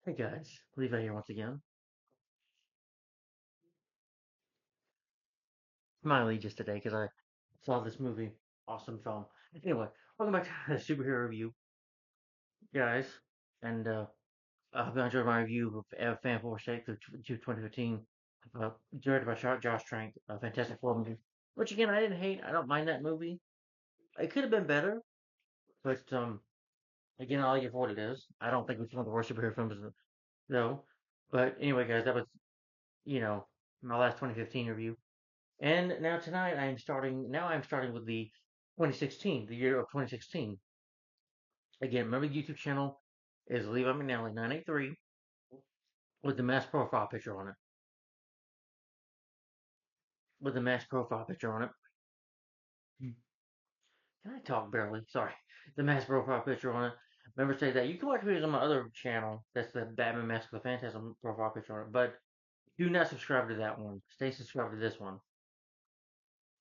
Hey guys, Levi here once again. Smiley just today because I saw this movie, awesome film. Anyway, welcome back to the superhero review, guys. And I hope you enjoyed my review of Fan Four Shake of 2015, directed by Josh Trank, a Fantastic Four movie. Which again, I didn't hate. I don't mind that movie. It could have been better, but again, I like it for what it is. I don't think it's one of the worst superhero films though. But anyway, guys, that was you know my last 2015 review. And now tonight I'm starting. Now I'm starting with the 2016, the year of 2016. Again, remember the YouTube channel is Levi McNally 983 with the mass profile picture on it. With the mass profile picture on it. Can I talk barely? Sorry. The mass profile picture on it. Remember say that you can watch videos on my other channel. That's the Batman Mask of the Phantasm profile picture on it. But do not subscribe to that one. Stay subscribed to this one.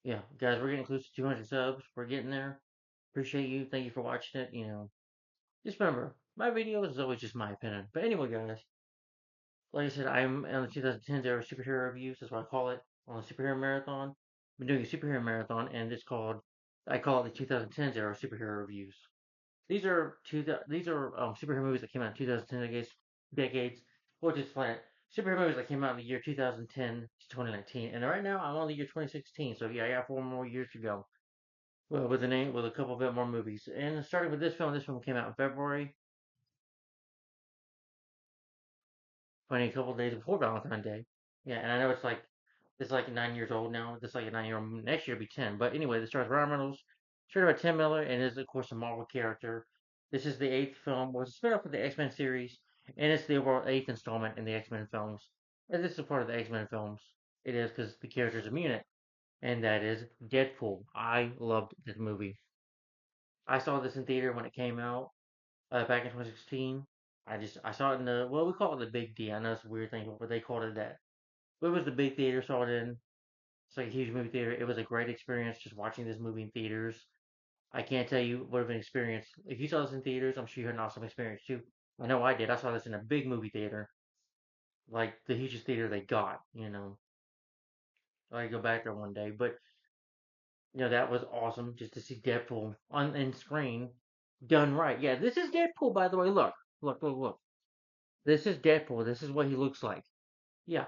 Yeah, guys, we're getting close to 200 subs. We're getting there. Appreciate you. Thank you for watching it. Just remember, my videos is always just my opinion. But anyway, guys, like I said, I'm on the 2010 era superhero reviews. That's what I call it on the superhero marathon. I've been doing a superhero marathon, and I call it the 2010s era superhero reviews. These are superhero movies that came out in 2010 decades, or just planet superhero movies that came out in the year 2010 to 2019. And right now, I'm on the year 2016, so yeah, I got 4 more years to go. Well, with a couple bit more movies, and starting with this film came out in February. Funny, a couple days before Valentine's Day. Yeah, and I know it's like 9 years old now. It's like a 9 year old. Next year will be 10. But anyway, this stars Ryan Reynolds, straight by Tim Miller, and is of course a Marvel character. This is the eighth film. Was a spin-off of the X Men series, and it's the overall eighth installment in the X Men films. And this is part of the X Men films. It is because the character's a mutant, and that is Deadpool. I loved this movie. I saw this in theater when it came out back in 2016. I saw it in the we call it the Big D. I know it's a weird thing, but they called it that. But it was the big theater, saw it in. It's like a huge movie theater. It was a great experience just watching this movie in theaters. I can't tell you what of an experience. If you saw this in theaters, I'm sure you had an awesome experience too. I know I did. I saw this in a big movie theater, like the hugest theater they got. I go back there one day, but that was awesome just to see Deadpool on in screen, done right. Yeah, this is Deadpool, by the way. Look, look, look, look. This is Deadpool. This is what he looks like. Yeah,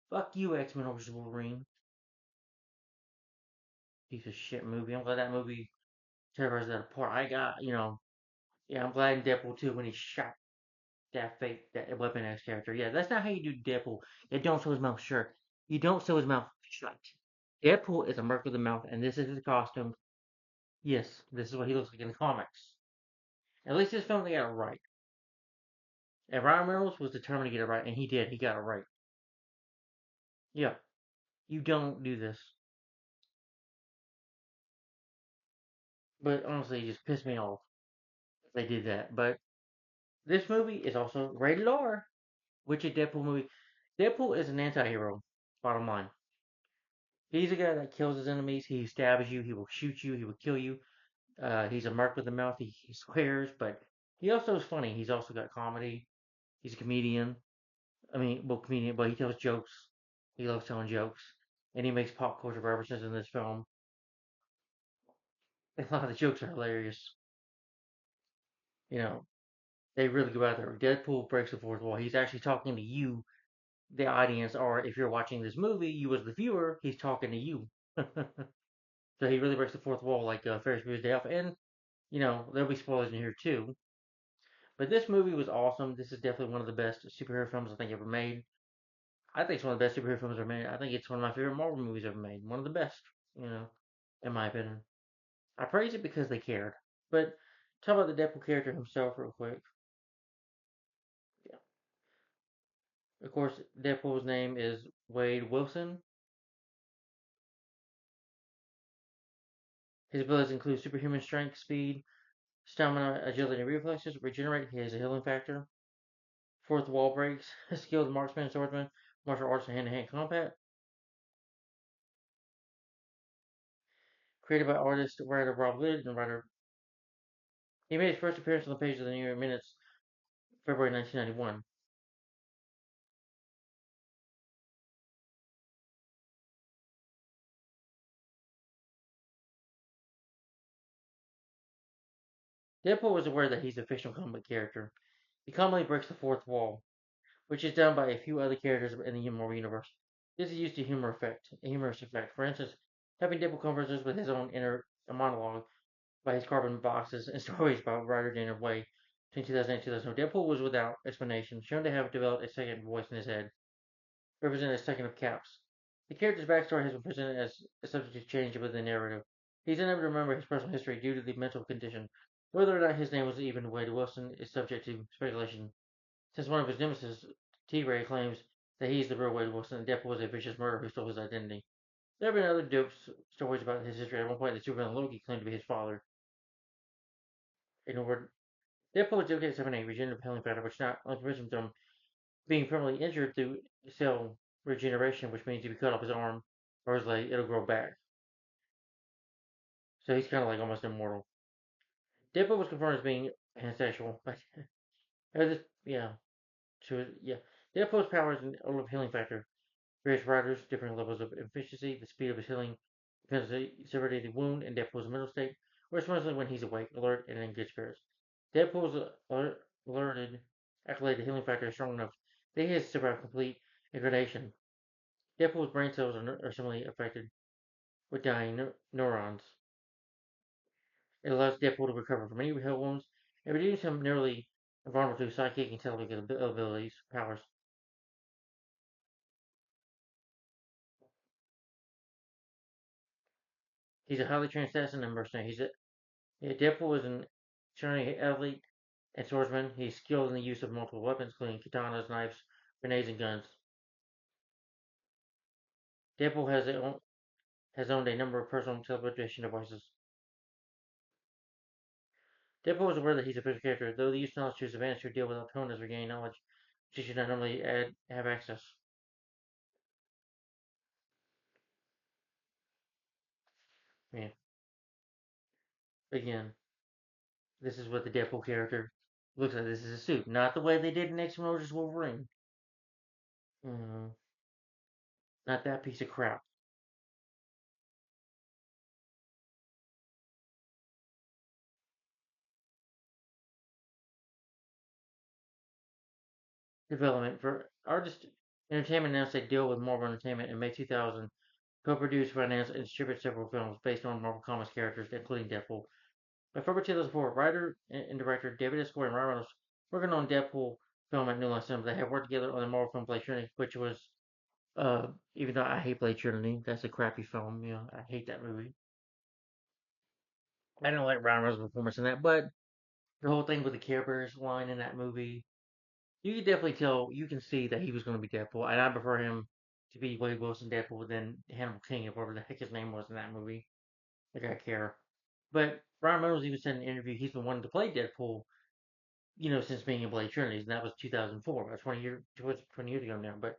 fuck you, X Men vs Wolverine. Piece of shit movie. I'm glad that movie tears that apart. Yeah, I'm glad in Deadpool 2 when he shot that Weapon X character. Yeah, that's not how you do Deadpool. You don't sew his mouth shut. You don't sew his mouth shut. Deadpool is a mark with the mouth, and this is his costume. Yes, this is what he looks like in the comics. At least this film they got it right. And Ryan Reynolds was determined to get it right, and he did. He got it right. Yeah, you don't do this. But honestly, it just pissed me off if they did that. But this movie is also rated R, which a Deadpool movie. Deadpool is an anti-hero. Bottom line, he's a guy that kills his enemies. He stabs you. He will shoot you. He will kill you. He's a mark with the mouth. He swears, but he also is funny. He's also got comedy. He's a comedian. I mean, well, comedian, but he tells jokes. He loves telling jokes, and he makes pop culture references in this film. A lot of the jokes are hilarious. You know, they really go out there. Deadpool breaks the fourth wall. He's actually talking to you, the audience, or if you're watching this movie, you as the viewer, he's talking to you. So he really breaks the fourth wall like Ferris Bueller's Day Off. And, there'll be spoilers in here too. But this movie was awesome. This is definitely one of the best superhero films I think ever made. I think it's one of the best superhero films ever made. I think it's one of my favorite Marvel movies ever made. One of the best, in my opinion. I praise it because they cared. But talk about the Deadpool character himself real quick. Yeah. Of course, Deadpool's name is Wade Wilson. His abilities include superhuman strength, speed, stamina, agility, and reflexes. Regenerate. He has a healing factor. Fourth wall breaks. Skilled marksman, swordsman, martial arts, and hand-to-hand combat. Created by artist writer Rob Litt and writer. He made his first appearance on the page of the New York Minutes, February 1991. Deadpool is aware that he's a fictional comic character. He calmly breaks the fourth wall, which is done by a few other characters in the Marvel Universe. This is used to a humorous effect. For instance, having Deadpool converses with his own inner monologue by his carbon boxes and stories about Ryder Dana Way between 2008 and 2000. Deadpool was without explanation, shown to have developed a second voice in his head, represented as second of caps. The character's backstory has been presented as a subject to change with the narrative. He's unable to remember his personal history due to the mental condition. Whether or not his name was even Wade Wilson is subject to speculation, since one of his nemesis, T-Ray, claims that he's the real Wade Wilson and Deadpool was a vicious murderer who stole his identity. There have been other dope stories about his history. At one point, the supervillain Loki claimed to be his father. Ignored. Deadpool exhibits having a regenerative healing factor, which not only prevents him from being permanently injured through cell regeneration, which means if you cut off his arm or his leg, it'll grow back. So he's kind of like almost immortal. Deadpool was confirmed as being pansexual. Yeah, yeah. Deadpool's powers and healing factor. Various riders, different levels of efficiency. The speed of his healing depends on the severity of the wound and Deadpool's mental state, or especially when he's awake, alert, and in good spirits. Deadpool's alerted accolade the healing factor is strong enough that he has survived complete incarnation. Deadpool's brain cells are similarly affected with dying neurons. It allows Deadpool to recover from any health wounds and reduces him nearly invulnerable to psychic and telepathic abilities, powers. He's a highly trained assassin and mercenary. Deadpool is an extremely athlete and swordsman. He's skilled in the use of multiple weapons, including katanas, knives, grenades, and guns. Deadpool has owned a number of personal teleportation devices. Deadpool is aware that he's a fictional character, though the use of knowledge to his advantage to deal with opponents or gain knowledge which he should not normally have access. Yeah. Again, this is what the Deadpool character looks like. This is a suit, not the way they did in X-Men vs. Wolverine. Mm, not that piece of crap. Development for Artist Entertainment announced a deal with Marvel Entertainment in May 2000, co-produced, financed, and distributed several films based on Marvel Comics characters, including Deadpool. By February 2004, writer and director David S. Goyer and Ryan Reynolds working on Deadpool film at New Line Cinema. They have worked together on the Marvel film Blade Trinity, which was, even though I hate Blade Trinity, that's a crappy film. You know, I hate that movie. I don't like Ryan Reynolds' performance in that, but the whole thing with the Care Bears line in that movie, you can definitely tell, you can see that he was going to be Deadpool, and I prefer him to be Wade Wilson Deadpool than Hannibal King, or whatever the heck his name was in that movie. Like, I care. But Ryan Reynolds even said in an interview he's been wanting to play Deadpool, since being in Blade Trinity, and that was 2004, about 20 years ago now. But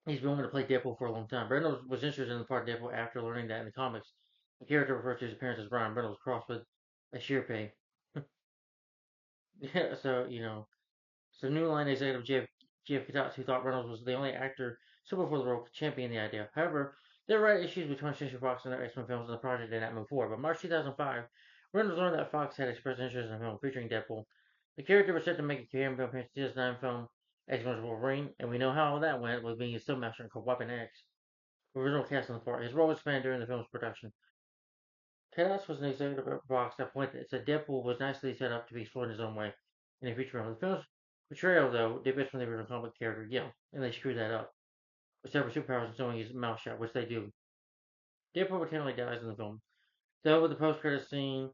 he's been wanting to play Deadpool for a long time. Reynolds was interested in the part of Deadpool after learning that in the comics, the character refers to his appearance as Ryan Reynolds crossed with a Shirpei. Yeah, so New Line executive Jeff Katatz, who thought Reynolds was the only actor suitable for the role, championed the idea. However, there were issues with 20th Century Fox and their X-Men films, and the project did not move forward. But March 2005, Reynolds learned that Fox had expressed interest in a film featuring Deadpool. The character was set to make a cameo appearance in the 2009 film X-Men Wolverine, and we know how that went with being a still master called Weapon X. Original cast on the part. His role was expanded during the film's production. Chaos was an executive box that pointed that said Deadpool was nicely set up to be explored in his own way in a future film. The film's portrayal, though, differs from the original comic character, yeah, and they screwed that up. With several superpowers and sewing his mouth shut, which they do. Deadpool potentially dies in the film. Though with the post-credits scene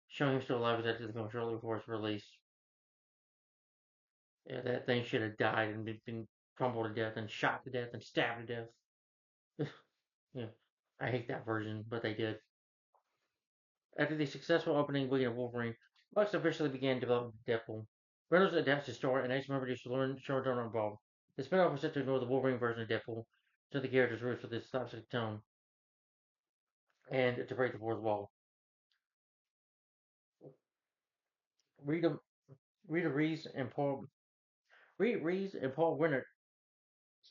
showing him still alive was added to the film shortly before its release. Yeah, that thing should have died and been crumbled to death and shot to death and stabbed to death. Yeah, I hate that version, but they did. After the successful opening weekend of Wolverine, Fox officially began developing Deadpool. Reynolds adapted the story, and ex-member producers learned showrunner involved. The spinoff was set to ignore the Wolverine version of Deadpool, to the character's roots with its slapstick tone, and to break the fourth wall. Rita, Rita Reeves and Paul Rita Reeves and Paul Winter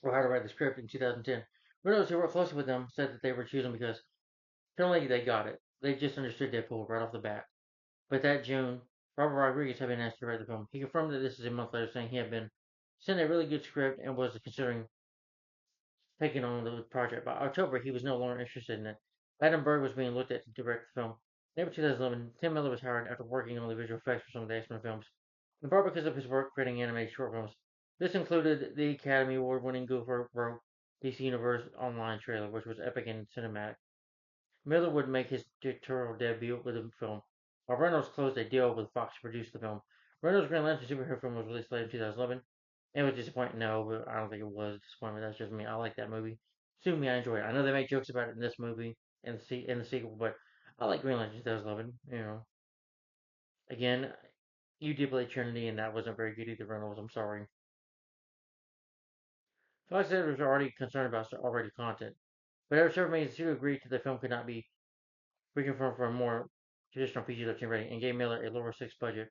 were hired to write the script in 2010. Reynolds, who worked closely with them, said that they were choosing because apparently they got it. They just understood Deadpool right off the bat. But that June, Robert Rodriguez had been asked to write the film. He confirmed that this is a month later, saying he had been sent a really good script and was considering taking on the project. By October, he was no longer interested in it. Adam Berg was being looked at to direct the film. In April 2011, Tim Miller was hired after working on the visual effects for some of the X-Men films, in part because of his work creating animated short films. This included the Academy Award-winning Goofer Broke DC Universe online trailer, which was epic and cinematic. Miller would make his directorial debut with the film, while Reynolds closed a deal with Fox to produce the film. Reynolds' Green Lantern superhero film was released late in 2011, and was disappointing. No, but I don't think it was a disappointment. That's just me. I like that movie. Sue me, I enjoy it. I know they make jokes about it in this movie and in the sequel, but I like Green Lantern 2011. Again, you did play Trinity, and that wasn't very good either, Reynolds. I'm sorry. Fox editors were already concerned about already content, but after several meetings, the studio agreed that the film could not be reconfirmed for a more traditional PG-13 rating and gave Miller a lower six budget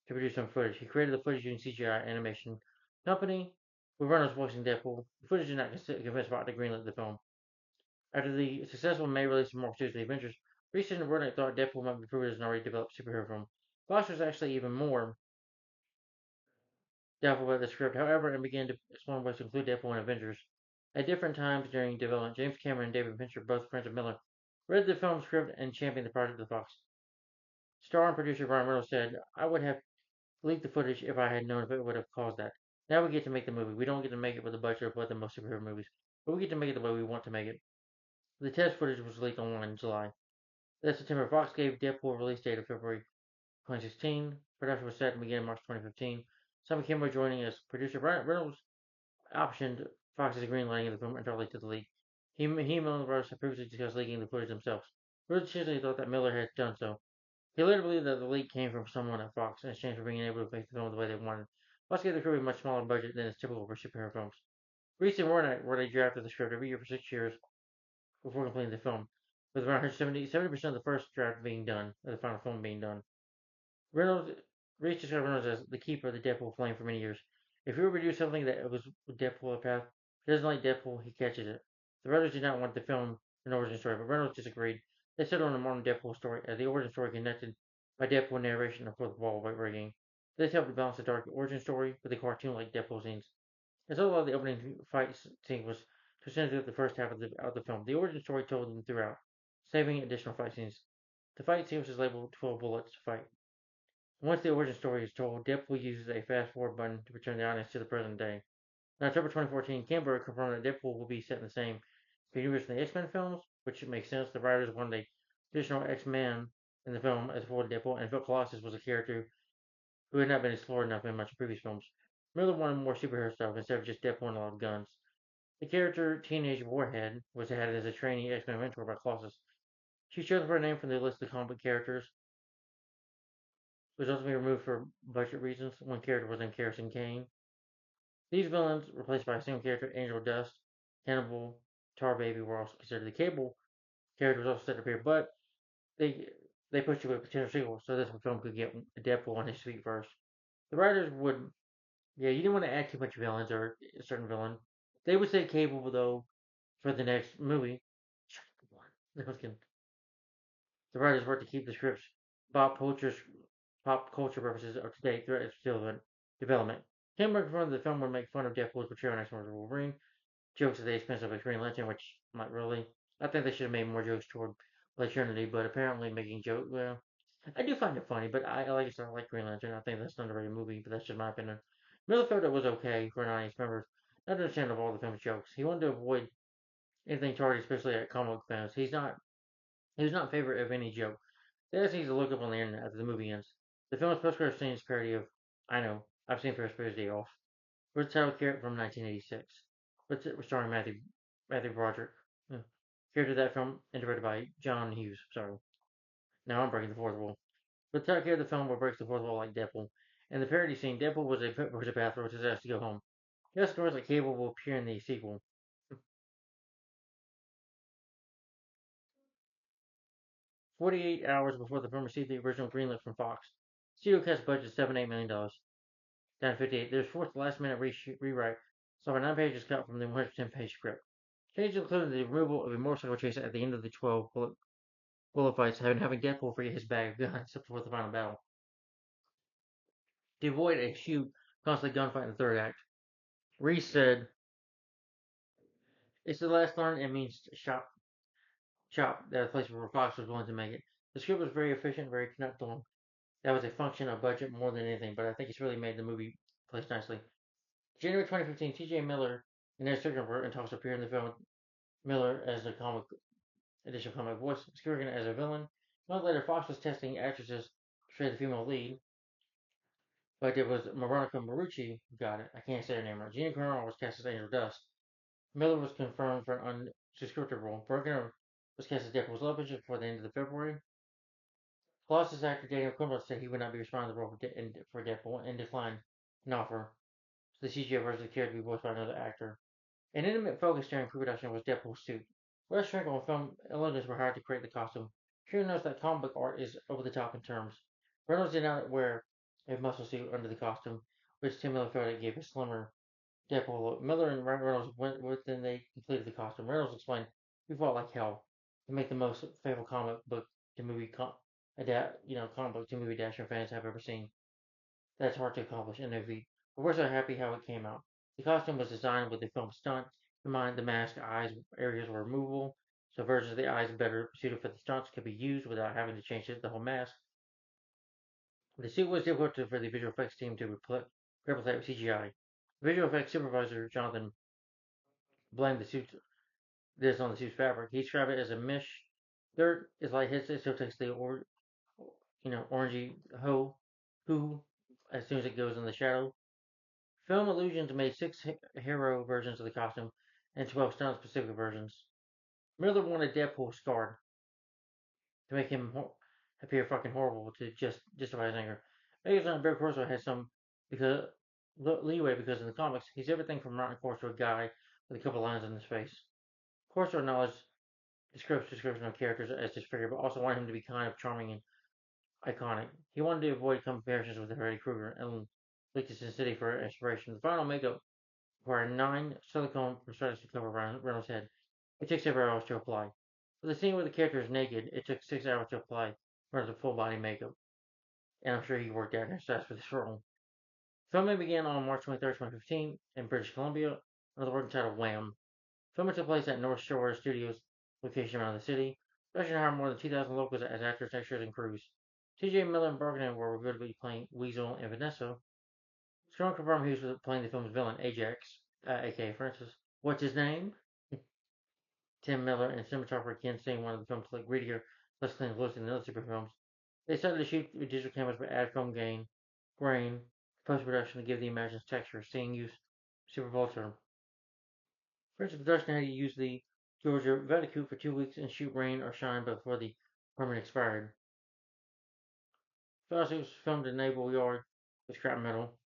to produce some footage. He created the footage using CGI animation company with Reynolds voicing Deadpool. The footage did not convince Fox to greenlit the film. After the successful May release of Marvel Studios' The Avengers, Reese and Wernick thought Deadpool might be proven as an already developed superhero film. Fox was actually even more doubtful about the script, however, and began to explore ways to include Deadpool in Avengers. At different times during development, James Cameron and David Fincher, both friends of Miller, read the film script and championed the project with Fox. Star and producer Ryan Reynolds said, I would have leaked the footage if I had known if it would have caused that. Now we get to make the movie. We don't get to make it with the budget of what the most superhero movies, but we get to make it the way we want to make it. The test footage was leaked online in July. That September, Fox gave Deadpool a release date of February 2016. Production was set to begin in March 2015. Simon Kimber joining as producer. Reynolds optioned Fox's greenlighting of the film entirely to the leak. He and Miller Brothers had previously discussed leaking the footage themselves. Reynolds initially thought that Miller had done so. He later believed that the leak came from someone at Fox in exchange for being able to make the film the way they wanted. Fox gave the crew a much smaller budget than is typical for superhero films. Reese and Warnock were they drafted the script every year for 6 years before completing the film, with around 70% of the first draft being done, or the final film being done. Reynolds Reese described Reynolds as the keeper of the Deadpool flame for many years. If you ever do something that was with Deadpool a path, if he doesn't like Deadpool, he catches it. The writers did not want the film an origin story, but Reynolds disagreed. They settled on a modern Deadpool story as the origin story connected by Deadpool narration and fourth wall breaking. This helped to balance the dark origin story with the cartoon-like Deadpool scenes. As although the opening fight scene was presented at the first half of the film, the origin story told them throughout, saving additional fight scenes. The fight sequence is labeled 12 bullets to fight. Once the origin story is told, Deadpool uses a fast forward button to return the audience to the present day. In October 2014, Kimber confirmed that Deadpool will be set in the same universe in the X-Men films, which makes sense. The writers wanted a traditional X-Men in the film as for Deadpool, and Phil Colossus was a character who had not been explored enough in much previous films. Miller wanted more superhero stuff instead of just Deadpool and a lot of guns. The character Teenage Warhead was added as a trainee X-Men mentor by Colossus. She chose for a name from the list of comic book characters, was ultimately removed for budget reasons. One character was named Kerosene Kane. These villains, replaced by a single character, Angel Dust, Cannibal, Tar Baby, were also considered. The Cable character was also set to appear, but they they pushed you with a potential sequel, so this film could get Deadpool on his feet first. The writers would, yeah, you didn't want to add too much villains or a certain villain. They would say Cable though for the next movie. The writers worked to keep the script's pop culture pop culture references up to date throughout its development. Cameron confirmed that the film would make fun of Deadpool's portrayal on X-Men Wolverine, jokes at the expense of a Green Lantern, which not really. I think they should have made more jokes toward Blade Trinity, but apparently making jokes, well, I do find it funny, but I like Green Lantern. I think that's an underrated movie, but that's just my opinion. Miller felt it was okay for an audience member, not to understand of all the film's jokes. He wanted to avoid anything targeted, especially at comic fans. He was not in favor of any joke. They just need to look up on the internet after the movie ends. The film's post-credits scene is parody of I Know, I've seen Ferris Bueller's Day Off. We're title character from 1986. We're starring Matthew Broderick. Yeah. Character of that film, and directed by John Hughes. Sorry. Now I'm breaking the fourth wall. The title character of the film will break the fourth wall like Deadpool. In the parody scene, Deadpool was a bathroom which is asked to go home. Yes, of course, like Cable will appear in the sequel. 48 hours before the film received the original greenlit from Fox. Studio cast budget $7-8 million. Down to 58. There's fourth last minute rewrite, so a 9 pages cut from the 110 page script. Changes included the removal of a motorcycle chase at the end of the 12 bullet fights, having Deadpool forget his bag of guns before the final battle. To avoid a huge, costly gunfight in the third act, Reese said, "It's the last learn and means shop that a place where Fox was willing to make it. The script was very efficient, very connectable. That was a function of budget more than anything, but I think it's really made the movie place nicely." January 2015, T.J. Miller and Ed Strickland were in talks to appear in the film. Miller as the comic additional comic voice, Strickland as a villain. A month later, Fox was testing actresses to play the female lead, but it was Veronica Marucci who got it. I can't say her name right. Gina Carano was cast as Angel Dust. Miller was confirmed for an unscripted role. Bergner was cast as Deadpool's love interest before the end of the February. Colossus actor Daniel Cumberland said he would not be responding to the role for Deadpool and declined an offer. So the CGI version of the character to be voiced by another actor. An intimate focus during pre-production was Deadpool's suit. Wes Schrenkel and film illustrators were hired to create the costume. Schrenkel notes that comic book art is over the top in terms. Reynolds did not wear a muscle suit under the costume, which Tim Miller felt it gave a slimmer Deadpool look. Miller and Reynolds went within they completed the costume. Reynolds explained, "We fought like hell to make the most faithful comic book to movie comic book to movie Dasher fans have ever seen. That's hard to accomplish in a V. But we're so happy how it came out. The costume was designed with the film stunt in mind. The mask, eyes, areas were removable, so versions of the eyes better suited for the stunts could be used without having to change the whole mask. The suit was difficult for the visual effects team to replicate with CGI. Visual effects supervisor Jonathan blamed this on the suit's fabric. He described it as a mesh. Dirt is like his, it still takes the orangey who as soon as it goes in the shadow. Film Illusions made 6 hero versions of the costume and 12 stunt-specific versions. Miller wanted Deadpool scarred to make him appear fucking horrible to justify his anger. Mega's Barry Corso has some because leeway because in the comics he's everything from rotten corpse to a guy with a couple lines on his face. Corso acknowledged the script's description of characters as disfigured, but also wanted him to be kind of charming and iconic. He wanted to avoid comparisons with Freddy Krueger and looked to Sin City for inspiration. The final makeup required 9 silicone prosthetics to cover Reynolds' head. It took several hours to apply. For the scene where the character is naked, it took 6 hours to apply Reynolds' full body makeup. And I'm sure he worked out his stats for this role. Filming began on March 23, 2015 in British Columbia under the working title Wham! Filming took place at North Shore Studios location around the city. Production hired more than 2,000 locals as actors, extras, and crews. T.J. Miller and Bergman were revealed to be playing Weasel and Vanessa. Strong confirmed he was playing the film's villain, Ajax, aka Francis. What's his name? Tim Miller and cinematographer Ken Singh wanted the film to look grittier, less clean and than other super films. They started to shoot with digital cameras but add film grain, post-production to give the images texture. Seeing use Super Bowl term. For instance, production had to use the Georgia Vatican for 2 weeks and shoot rain or shine before the permit expired. Fauci was filmed in Naval Yard with scrap metal.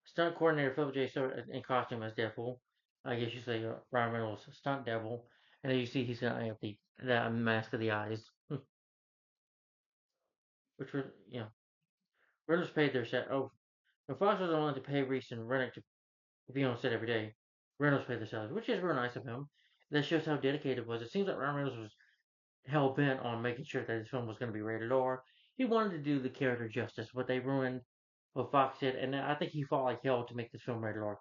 Stunt coordinator Philip J. Stewart in costume as Deadpool. I guess you say Ryan Reynolds stunt devil. And then you see he's gonna have the mask of the eyes. Which was, Reynolds paid their set. Oh, when Fox was willing to pay Reese and Rennick to be on set every day, Reynolds paid their salaries, which is real nice of him. That shows how dedicated it was. It seems like Ryan Reynolds was hell bent on making sure that his film was going to be rated R. He wanted to do the character justice, but they ruined what Fox did, and I think he fought like hell to make this film rated R.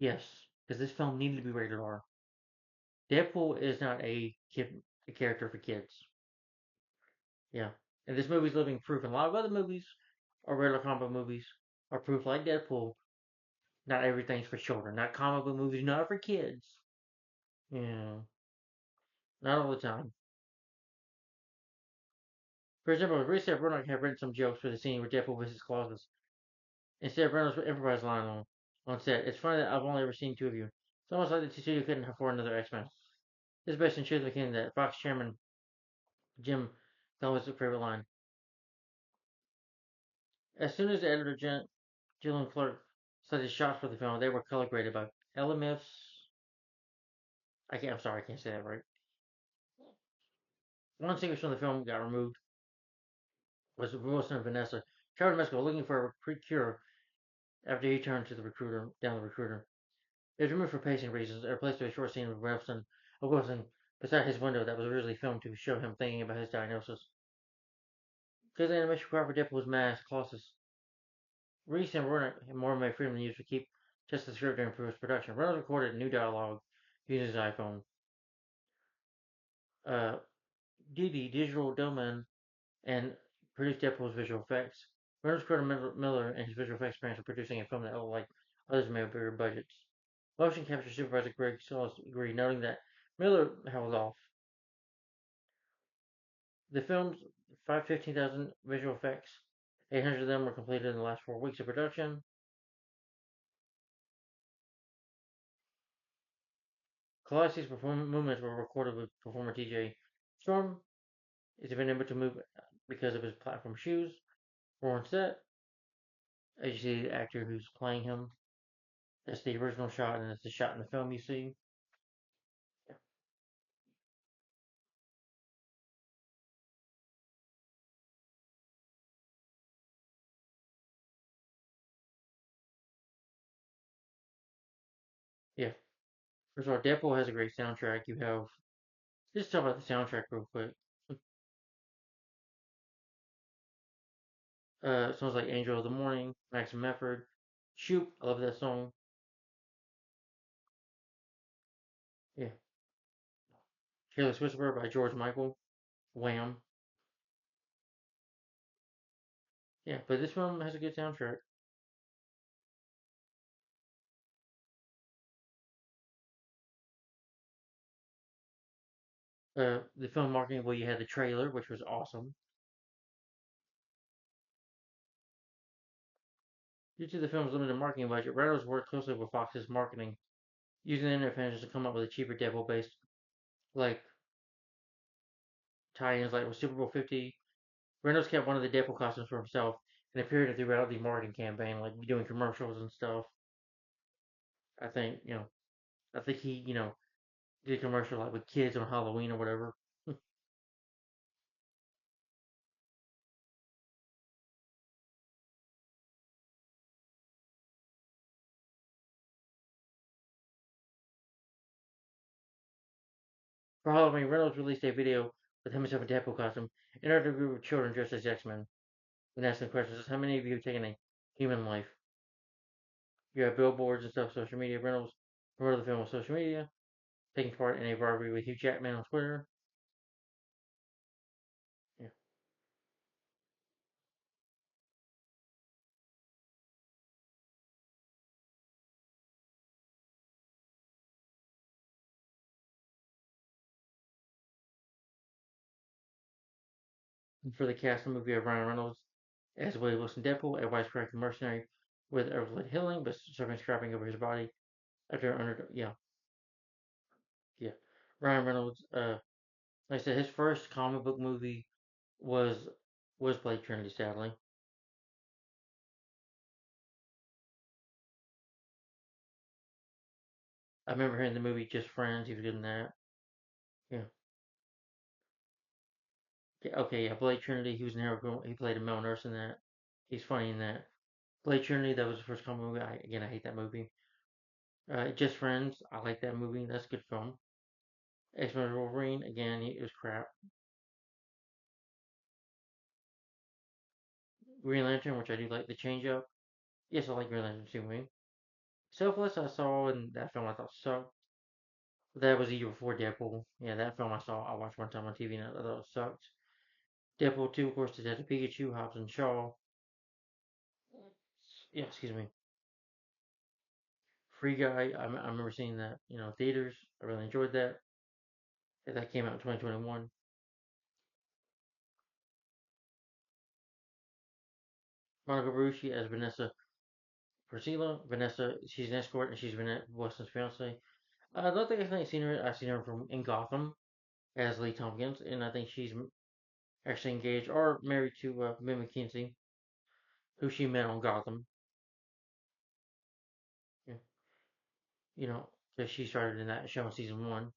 Yes, because this film needed to be rated R. Deadpool is not a character for kids. Yeah, and this movie's living proof. And a lot of other movies, or regular comic book movies, are proof like Deadpool. Not everything's for children. Not comic book movies, not for kids. Yeah, not all the time. For example, Reese Bernard had written some jokes for the scene where Deadpool visits Colossus. Instead, Reynolds improvised line on set. It's funny that I've only ever seen 2 of you. It's almost like the studio couldn't afford another X-Men. This based on Truth McKinney that Fox chairman Jim Galloway's favorite line. As soon as the editor Gillian Clark selected shots for the film, they were color graded by LMF's. I'm sorry, I can't say that right. One sequence from the film got removed was Wilson and Vanessa traveled to Mexico looking for a cure after he turned to the recruiter. It was removed for pacing reasons. It replaced with a short scene of Wilson beside his window that was originally filmed to show him thinking about his diagnosis. Because the animation required for Deadpool's mask, Colossus, Reese and Warner had more money freedom than used to keep just the script during post-production. Reynolds recorded new dialogue using his iPhone. Uh, DD, Digital Domain, and produced Deadpool's visual effects. Reynolds credited Miller and his visual effects experience for producing a film that looked like others made with bigger budgets. Motion capture supervisor Greg Solis agreed, noting that Miller held off. The film's 515,000 visual effects, 800 of them were completed in the last 4 weeks of production. Colossus' movements were recorded with performer TJ Storm. He's been able to move because of his platform shoes. Or on set, as you see the actor who's playing him. That's the original shot, and it's the shot in the film you see. Yeah. First of all, Deadpool has a great soundtrack. You have just talk about the soundtrack real quick. Songs like Angel of the Morning, Maximum Effort, Shoot, I love that song. Yeah. Careless Whisper by George Michael, Wham. Yeah, but this film has a good soundtrack. The film marketing, well, you had the trailer, which was awesome. Due to the film's limited marketing budget, Reynolds worked closely with Fox's marketing, using the internet fans to come up with a cheaper Deadpool-based, like tie-ins, like with Super Bowl 50. Reynolds kept one of the Deadpool costumes for himself and appeared throughout the marketing campaign, like doing commercials and stuff. I think, I think he, did a commercial like with kids on Halloween or whatever. For Halloween, Reynolds released a video with himself in a Deadpool costume and interviewed a group of children dressed as X-Men and asked them questions: how many of you have taken a human life? You have billboards and stuff, social media. Reynolds promoted the film on social media, taking part in a rivalry with Hugh Jackman on Twitter. Yeah. And for the cast of the movie of Ryan Reynolds as Willie Wilson Deadpool, a wisecracking mercenary with overload healing, but suffering scrapping over his body after yeah. Ryan Reynolds, like I said, his first comic book movie was was Blade Trinity. Sadly, I remember hearing the movie Just Friends. He was good in that. Yeah. Yeah, okay, yeah. Blade Trinity. He was in Hero. He played a male nurse in that. He's funny in that. Blade Trinity. That was the first comic movie. Again, I hate that movie. Just Friends. I like that movie. That's a good film. X Men Wolverine. Again, it was crap. Green Lantern, which I do like the change up. Yes, I like Green Lantern too. Selfless, I saw in that film. I thought sucked. That was the year before Deadpool. Yeah, that film I saw. I watched one time on TV and I thought it sucked. Deadpool 2, of course, Detective Pikachu, Hobbs and Shaw. Yeah, excuse me. Free Guy. I remember seeing that, theaters. I really enjoyed that. That came out in 2021. Monica Bellucci as Vanessa Priscilla. Vanessa, she's an escort and she's Vanessa Weston's fiance. I don't think I've seen her. I've seen her from in Gotham as Lee Tompkins, and I think she's actually engaged or married to Ben McKenzie, who she met on Gotham. Yeah, you know, because she started in that show in season one.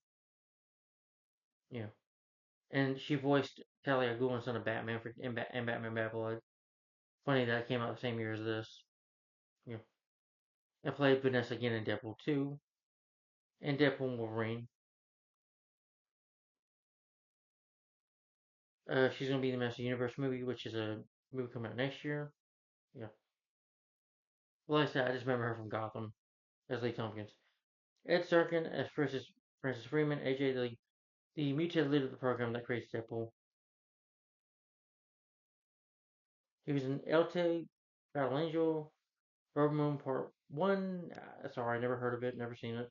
Yeah, and she voiced Talia al Ghul in Son of Batman in Batman Bad Blood. Funny that came out the same year as this. Yeah, and played Vanessa again in Deadpool 2 and Deadpool and Wolverine. She's gonna be in the Master Universe movie, which is a movie coming out next year. Yeah. Well, like I said, I just remember her from Gotham as Lee Tompkins. Ed Serkin as Francis Freeman. AJ, the mutated leader of the program that creates Deadpool. He was in Elte, Battle Angel, Rubber Moon Part 1. Sorry, I never heard of it, never seen it.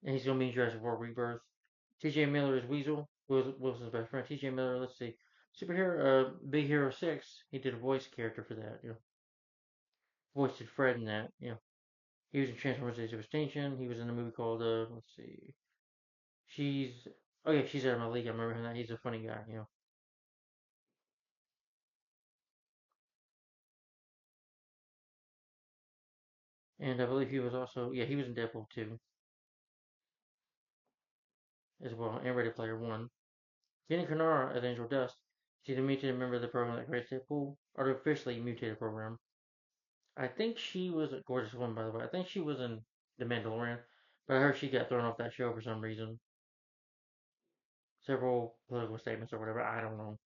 And he's going to be in Jurassic World Rebirth. TJ Miller is Weasel, Wilson's best friend. TJ Miller, let's see. Superhero, Big Hero 6. He did a voice character for that. Voiced Fred in that. He was in Transformers Age of Extinction. He was in a movie called, let's see. She's, oh yeah, she's out of my league. I remember him that. He's a funny guy. And I believe he was also, yeah, he was in Deadpool 2 as well, and Ready Player One. Jenny Carnara as Angel Dust. She's a mutated member of the program that creates Deadpool, artificially mutated program. I think she was a gorgeous woman, by the way. I think she was in The Mandalorian, but I heard she got thrown off that show for some reason. Several political statements or whatever. I don't know.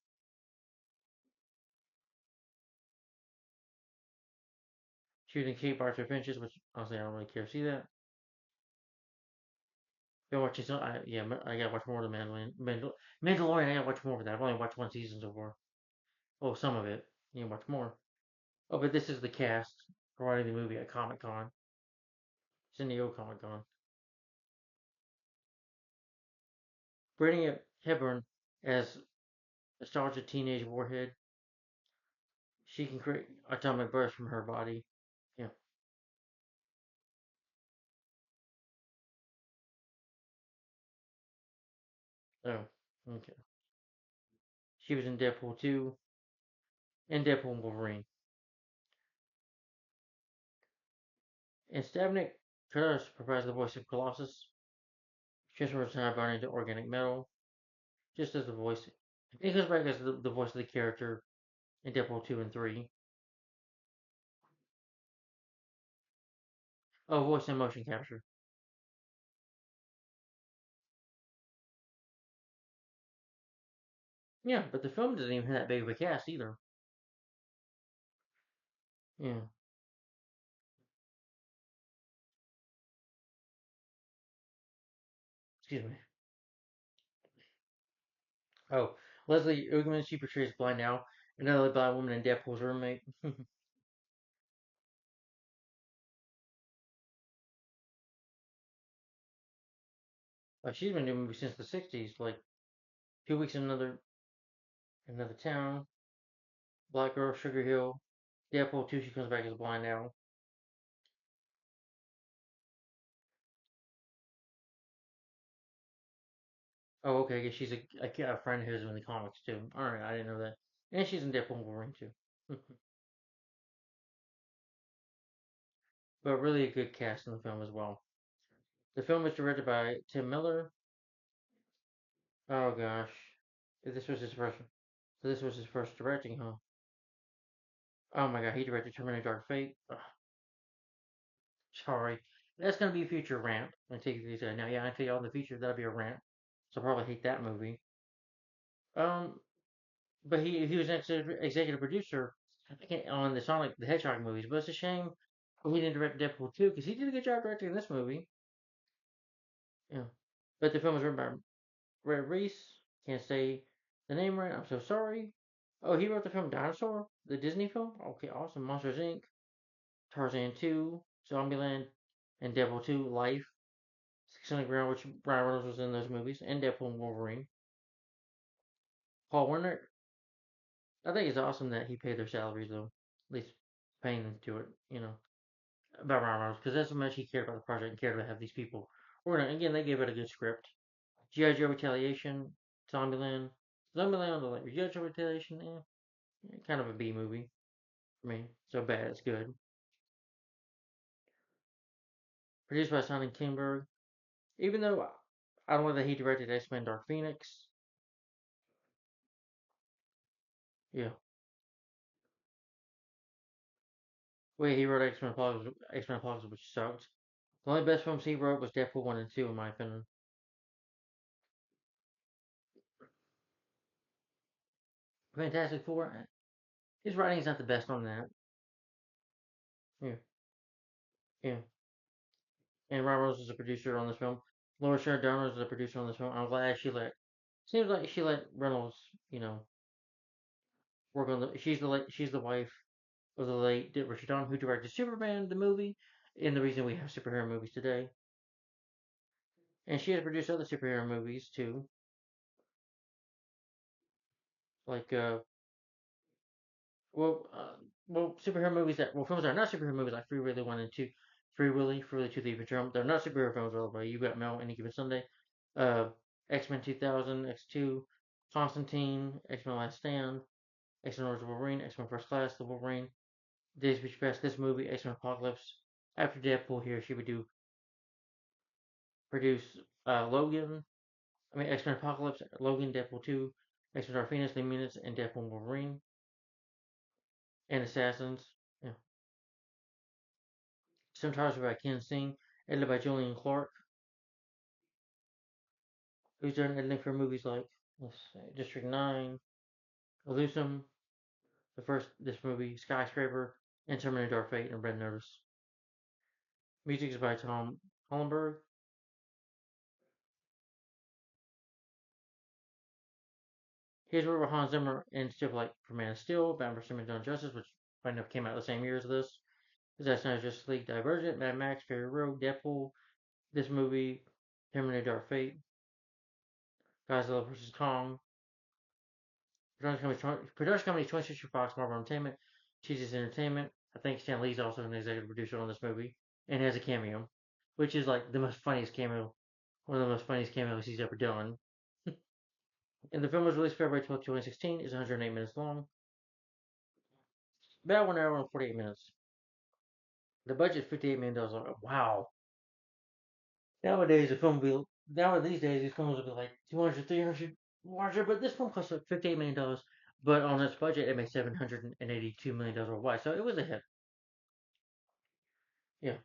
She was in Kate Bart's Adventures, which honestly I don't really care to see that. Been watching some. I gotta watch more of the Mandalorian. I gotta watch more of that. I've only watched one season so far. Oh, some of it. You can watch more. Oh, but this is the cast providing the movie at Comic Con. San Diego Comic Con. Brittany Hepburn as nostalgia teenage warhead. She can create atomic bursts from her body. Yeah. Oh, okay. She was in Deadpool 2 and Deadpool and Wolverine. And Stavnik Kurtis provides the voice of Colossus. Transforms her body into organic metal, just as the voice. He comes back as the voice of the character in Deadpool 2 and 3. Oh, voice and motion capture. Yeah, but the film doesn't even have that big of a cast either. Yeah, excuse me. Oh, Leslie Uggman, she portrays Blind Now, another blind woman in Deadpool's roommate. She's been doing movies since the '60s, like 2 Weeks in Another Town, Black Girl, Sugar Hill, Deadpool 2. She comes back as Blind Now. Oh, okay. I guess she's a friend of his in the comics too. All right, I didn't know that. And she's in Deadpool and Wolverine too. But really a good cast in the film as well. The film is directed by Tim Miller. Oh gosh, this was his first. So this was his first directing, huh? Oh my god, he directed Terminator Dark Fate. Ugh, sorry, that's gonna be a future rant. I take these now. Yeah, I tell you all in the future that'll be a rant. So I'll probably hate that movie. Um, but he was an executive producer on the Sonic the Hedgehog movies. But it's a shame he didn't direct Deadpool 2 because he did a good job directing this movie. Yeah, but the film was written by Red Reese. Can't say the name right. I'm so sorry. Oh, he wrote the film Dinosaur, the Disney film. Okay, awesome. Monsters Inc., Tarzan 2, Zombieland, and Deadpool 2, Life. Six Underground, which Ryan Reynolds was in those movies, and Deadpool and Wolverine. Paul Wernick. I think it's awesome that he paid their salaries though, at least paying them to it. About Ryan Reynolds because that's how much he cared about the project and cared to have these people. Or again, they gave it a good script. GI Joe Retaliation, Zombieland, Zombieland, like GI Joe Retaliation, kind of a B movie for me. So bad it's good. Produced by Simon Kinberg. Even though I don't know that he directed X Men Dark Phoenix. Yeah. Wait, he wrote X Men Apocalypse, which sucked. The only best films he wrote was Deadpool 1 and 2, in my opinion. Fantastic Four, his writing's not the best on that. Yeah, yeah. And Ryan Rose is a producer on this film. Laura Sharon Donner is a producer on this film. I'm glad she let. Seems like she let Reynolds, work on the. She's the wife of the late Richard Donner, who directed Superman the movie, and the reason we have superhero movies today. And she has produced other superhero movies too, like well, superhero movies films that are not superhero movies like Free Willy 1 and 2, Free Willy 2, The Adventure. They're not superhero films, all the way. You Got Mail, Any Given Sunday, uh, X Men 2000, X2, Constantine, X Men Last Stand, X Men Origins Wolverine, X Men First Class, The Wolverine, Days of Future Past, this movie, X Men Apocalypse. After Deadpool, here she would do produce Logan. I mean X Men Apocalypse, Logan, Deadpool 2, X Men Dark Phoenix, The Mutants, and Deadpool Wolverine, and Assassins. Yeah. Cinematography by Ken Singh, edited by Julian Clark, who's done editing for movies like District 9, Elusive, this movie, Skyscraper, and Terminator Dark Fate, and Red Notice. Music is by Tom Hollenberg. Here's where Hans Zimmer and stuff like for Man of Steel, Batman vs. Superman: Dawn of Justice, which funny enough came out the same year as this. Zack Snyder's Justice League, Divergent, Mad Max, Fury Road, Deadpool, this movie, Terminator Dark Fate, Godzilla vs. Kong, production company 20th Century Fox, Marvel Entertainment, Cheese's Entertainment. I think Stan Lee's also an executive producer on this movie and has a cameo, which is like the most funniest cameo, one of the most funniest cameos he's ever done. And the film was released February 12, 2016. It's 108 minutes long, about 1 hour and 48 minutes. The budget is $58 million. Wow. Nowadays, a film will be these days these films will be like 200, 300 larger, but this film cost like $58 million. But on its budget, it made $782 million worldwide, so it was a hit. Yeah,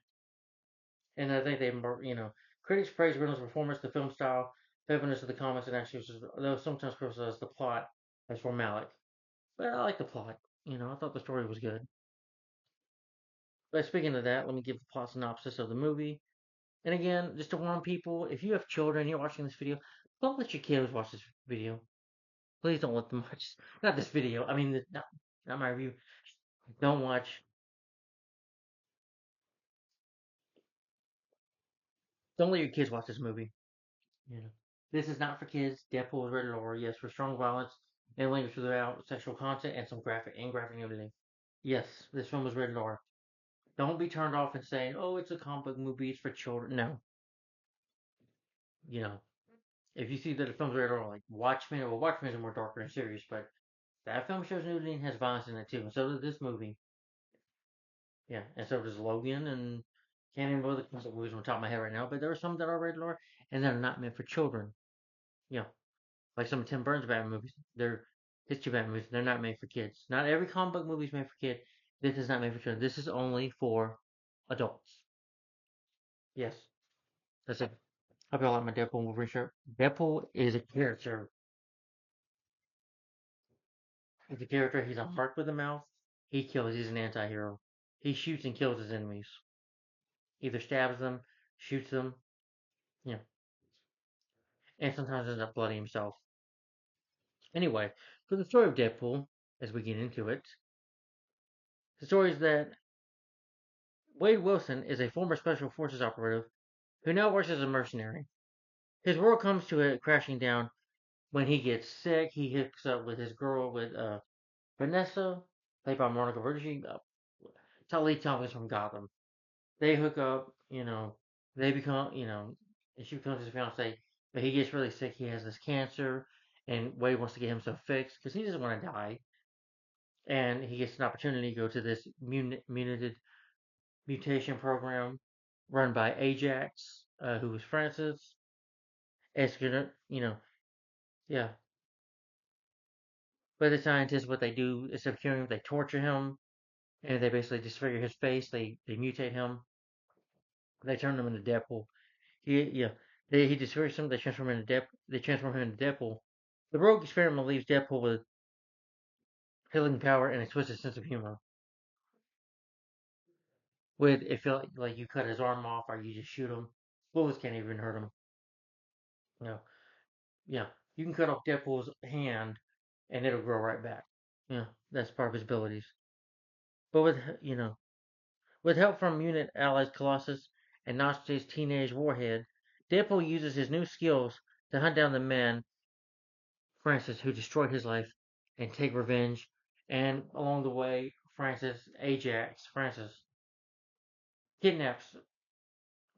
and I think critics praise Reynolds' performance, the film style, faithfulness of the comics, and actually, though sometimes criticize the plot as formalic. But I like the plot. I thought the story was good. But speaking of that, let me give the plot synopsis of the movie. And again, just to warn people, if you have children, you're watching this video, don't let your kids watch this video. Please don't let them watch. Not this video. I mean, not my review. Don't watch. Don't let your kids watch this movie. This is not for kids. Deadpool is rated R. Yes, for strong violence and language without sexual content and some graphic nudity. Yes, this film was rated R. Don't be turned off and saying, "Oh, it's a comic book movie. It's for children." No, you know, if you see that the film's rated R, like Watchmen, well, Watchmen is more darker and serious, but that film shows nudity and has violence in it too, and so does this movie. Yeah, and so does Logan, and can't even remember the movies on top of my head right now, but there are some that are rated R, and they're not meant for children. Yeah, like some of Tim Burton's Batman movies. They're his two Batman movies. They're not made for kids. Not every comic book movie is made for kids. This is not made for children. This is only for adults. Yes, that's it. I feel like my Deadpool Wolverine shirt. Deadpool is a character. He's a character. He's a heart with a mouth. He kills. He's an anti-hero. He shoots and kills his enemies. Either stabs them, shoots them, you know, and sometimes ends up bloody himself. Anyway, for the story of Deadpool, as we get into it, the story is that Wade Wilson is a former Special Forces operative who now works as a mercenary. His world comes to a crashing down when he gets sick. He hooks up with his girl, with Vanessa, played by Monica Verdi, Tully Thomas from Gotham. They hook up, they become, and she becomes his fiance. But he gets really sick. He has this cancer, and Wade wants to get himself fixed because he doesn't want to die. And he gets an opportunity to go to this mutation program run by Ajax, who was Francis. It's gonna, yeah. But the scientists, what they do instead of killing him, they torture him, and they basically disfigure his face. They mutate him, They turned him into Deadpool. Yeah, he discourages him. They transform him into They transform him into Deadpool. The rogue experiment leaves Deadpool with healing power and a twisted sense of humor. With it feel like you cut his arm off or you just shoot him. Bullets can't even hurt him. You know, yeah, you can cut off Deadpool's hand and it'll grow right back. Yeah, that's part of his abilities. But with help from unit allies Colossus and Nox's teenage warhead, Deadpool uses his new skills to hunt down the man Francis who destroyed his life and take revenge. And along the way, Francis kidnaps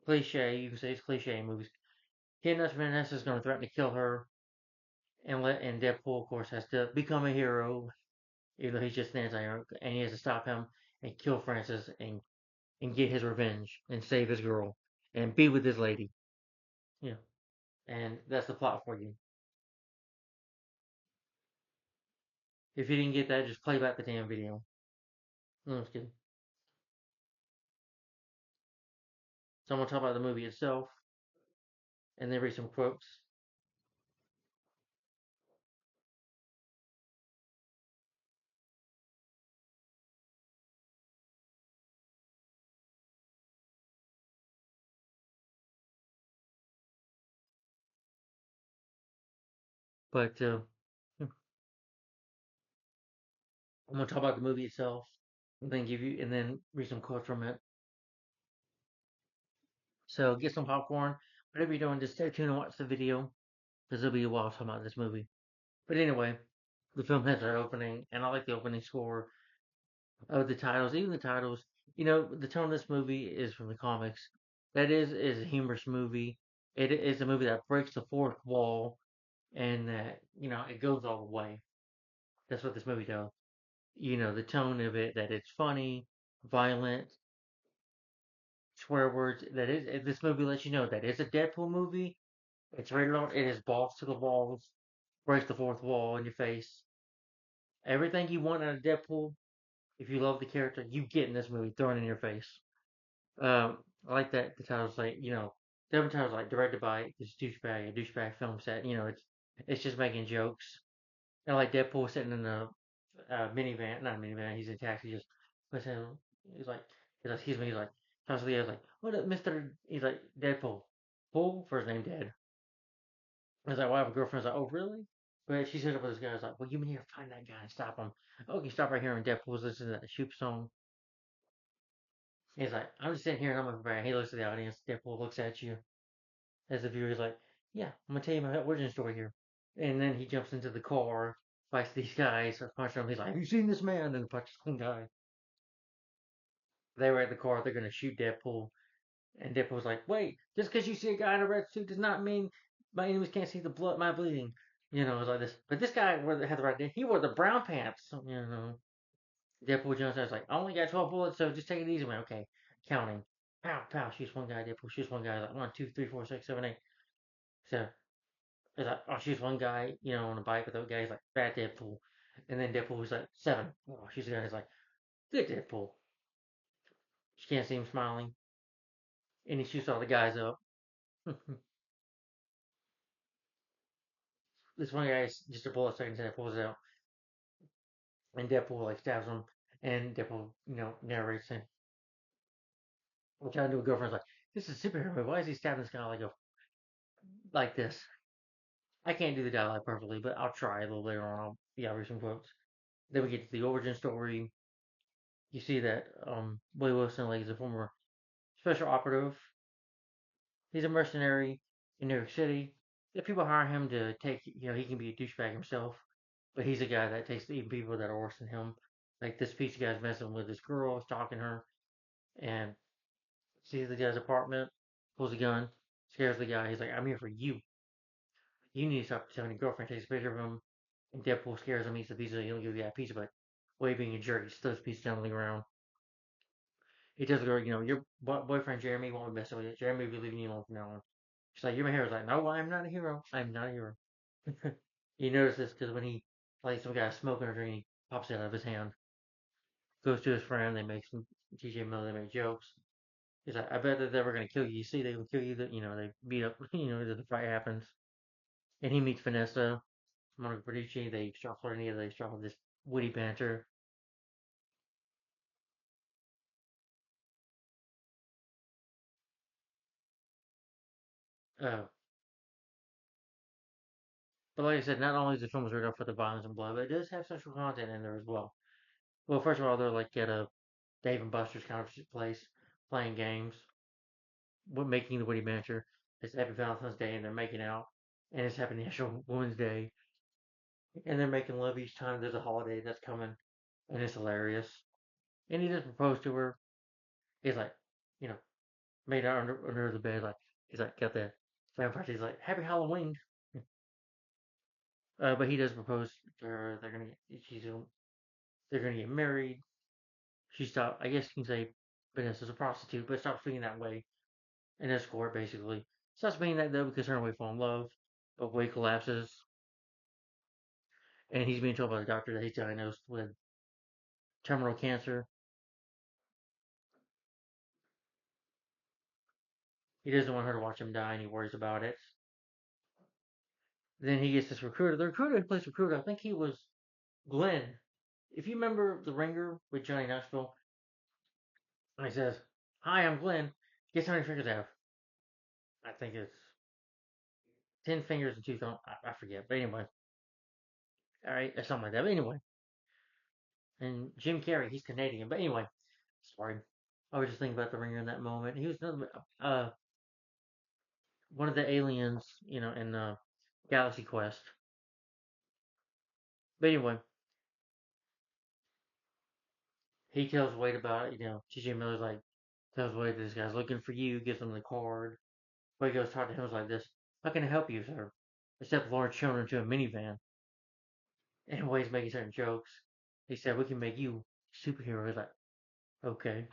cliche. You can say it's cliche in movies. Kidnaps Vanessa's going to threaten to kill her, and Deadpool, of course, has to become a hero, even though he's just an anti-hero, and he has to stop him and kill Francis and get his revenge and save his girl and be with his lady. Yeah, and that's the plot for you. If you didn't get that, just play back the damn video. No, I'm just kidding. So I'm gonna talk about the movie itself and then read some quotes. But I'm gonna talk about the movie itself and then read some quotes from it. So get some popcorn. Whatever you're doing, just stay tuned and watch the video because it'll be a while talking about this movie. But anyway, the film has that opening, and I like the opening score of the titles, even the titles. The tone of this movie is from the comics. That is a humorous movie. It is a movie that breaks the fourth wall, and that it goes all the way. That's what this movie does. The tone of it, that it's funny, violent, swear words. That is this movie lets you know that it's a Deadpool movie. It's rated R. It is balls to the walls, breaks the fourth wall in your face. Everything you want out of Deadpool, if you love the character, you get in this movie thrown in your face. I like that the title's like, the other title's like directed by this douchebag, a douchebag film set. It's just making jokes. And like Deadpool sitting in a minivan, not a minivan, he's in a taxi, just listening. He's like, he's like, excuse me, he's like, Thomas Leo's like, what up, Mister? He's like, Deadpool, Pool, first name Dead. I was like, well, I have a girlfriend. I was like, oh, really? But she said up with this guy. I was like, well, you need to find that guy and stop him. Okay, stop right here. And Deadpool's listening to that Shoop song. He's like, I'm just sitting here and I'm a bear. He looks at the audience. Deadpool looks at you as the viewer. He's like, yeah, I'm going to tell you my origin story here. And then he jumps into the car, fights these guys, starts punching them. He's like, have you seen this man? And punches one guy. They were at the car. They're going to shoot Deadpool. And Deadpool's like, wait, just because you see a guy in a red suit does not mean my enemies can't see the blood, my bleeding. It was like this. But this guy had the right idea. He wore the brown pants. Deadpool Jones was like, I only got 12 bullets, so just take it easy, man. Okay, counting. Pow, pow, shoots one guy. Deadpool shoots one guy. Like, 1, 2, 3, 4, 6, 7, 8. So, it's like, oh, shoots one guy, on a bike with the guy. He's like, bad Deadpool. And then Deadpool was like, 7. Oh, shoots the guy. He's like, good Deadpool. You can't see him smiling. And he shoots all the guys up. This one guy is just a bullet second, and pulls it out. And Deadpool like stabs him, and Deadpool, narrates it. Which I knew a girlfriend's like, "This is a superhero movie. Why is he stabbing this guy like this?" I can't do the dialogue perfectly, but I'll try a little later on. I'll read some quotes. Then we get to the origin story. You see that Willie Wilson, like, is a former special operative. He's a mercenary in New York City. If people hire him to take, he can be a douchebag himself, but he's a guy that takes even people that are worse than him. Like this piece of guy's messing with this girl, stalking her, and sees the guy's apartment, pulls a gun, scares the guy. He's like, I'm here for you. You need to stop telling your girlfriend, takes a picture of him. And Deadpool scares him. He says, he'll give you that pizza, but waving a jerk, he throws the pizza down on the ground. He tells the girl, your boyfriend Jeremy won't be messing with you. Jeremy will be leaving you alone from now on. She's like, you're my hero. He's like, no, I'm not a hero. I'm not a hero. You notice this because when he, like, some guy smoking or drinking, he pops it out of his hand. Goes to his friend. They make some TJ Miller. They make jokes. He's like, I bet that they were gonna kill you. You see, they will kill you. That they beat up. The fight happens, and he meets Vanessa, Monica Bellucci. They start flirting. They start with this witty banter. Uh, but like I said, not only is the film was rated up for the violence and blood, but it does have sexual content in there as well. Well, first of all, they're like at a Dave and Buster's kind of place playing games, making the witty banter. It's Happy Valentine's Day, and they're making out, and it's Happy National Women's Day, and they're making love each time there's a holiday that's coming, and it's hilarious. And he just proposed to her. He's like, you know, made out under the bed, like he's like got the vampire. He's like, Happy Halloween. But he does propose to her. They're gonna get married. She stopped. I guess you can say Vanessa's a prostitute, but stops being that way. An escort, basically. Stops being that though because her and Wade fall in love. But Wade collapses, and he's being told by the doctor that he's diagnosed with terminal cancer. He doesn't want her to watch him die, and he worries about it. Then he gets this recruiter. The recruiter who plays recruiter, I think he was Glenn. If you remember The Ringer with Johnny Knoxville, and he says, "Hi, I'm Glenn. Guess how many fingers I have?" I think it's 10 fingers and two thumbs. I forget, but anyway, all right, something like that. But anyway, and Jim Carrey, he's Canadian, but anyway, sorry. I was just thinking about The Ringer in that moment. He was one of the aliens, in Galaxy Quest. But anyway, he tells Wade about it. TJ Miller's like tells Wade this guy's looking for you, gives him the card. Wade goes talk to him was like this. How can I help you, sir? Except Lawrence showing him to a minivan, and Wade's making certain jokes. He said we can make you a superhero. He's like, okay.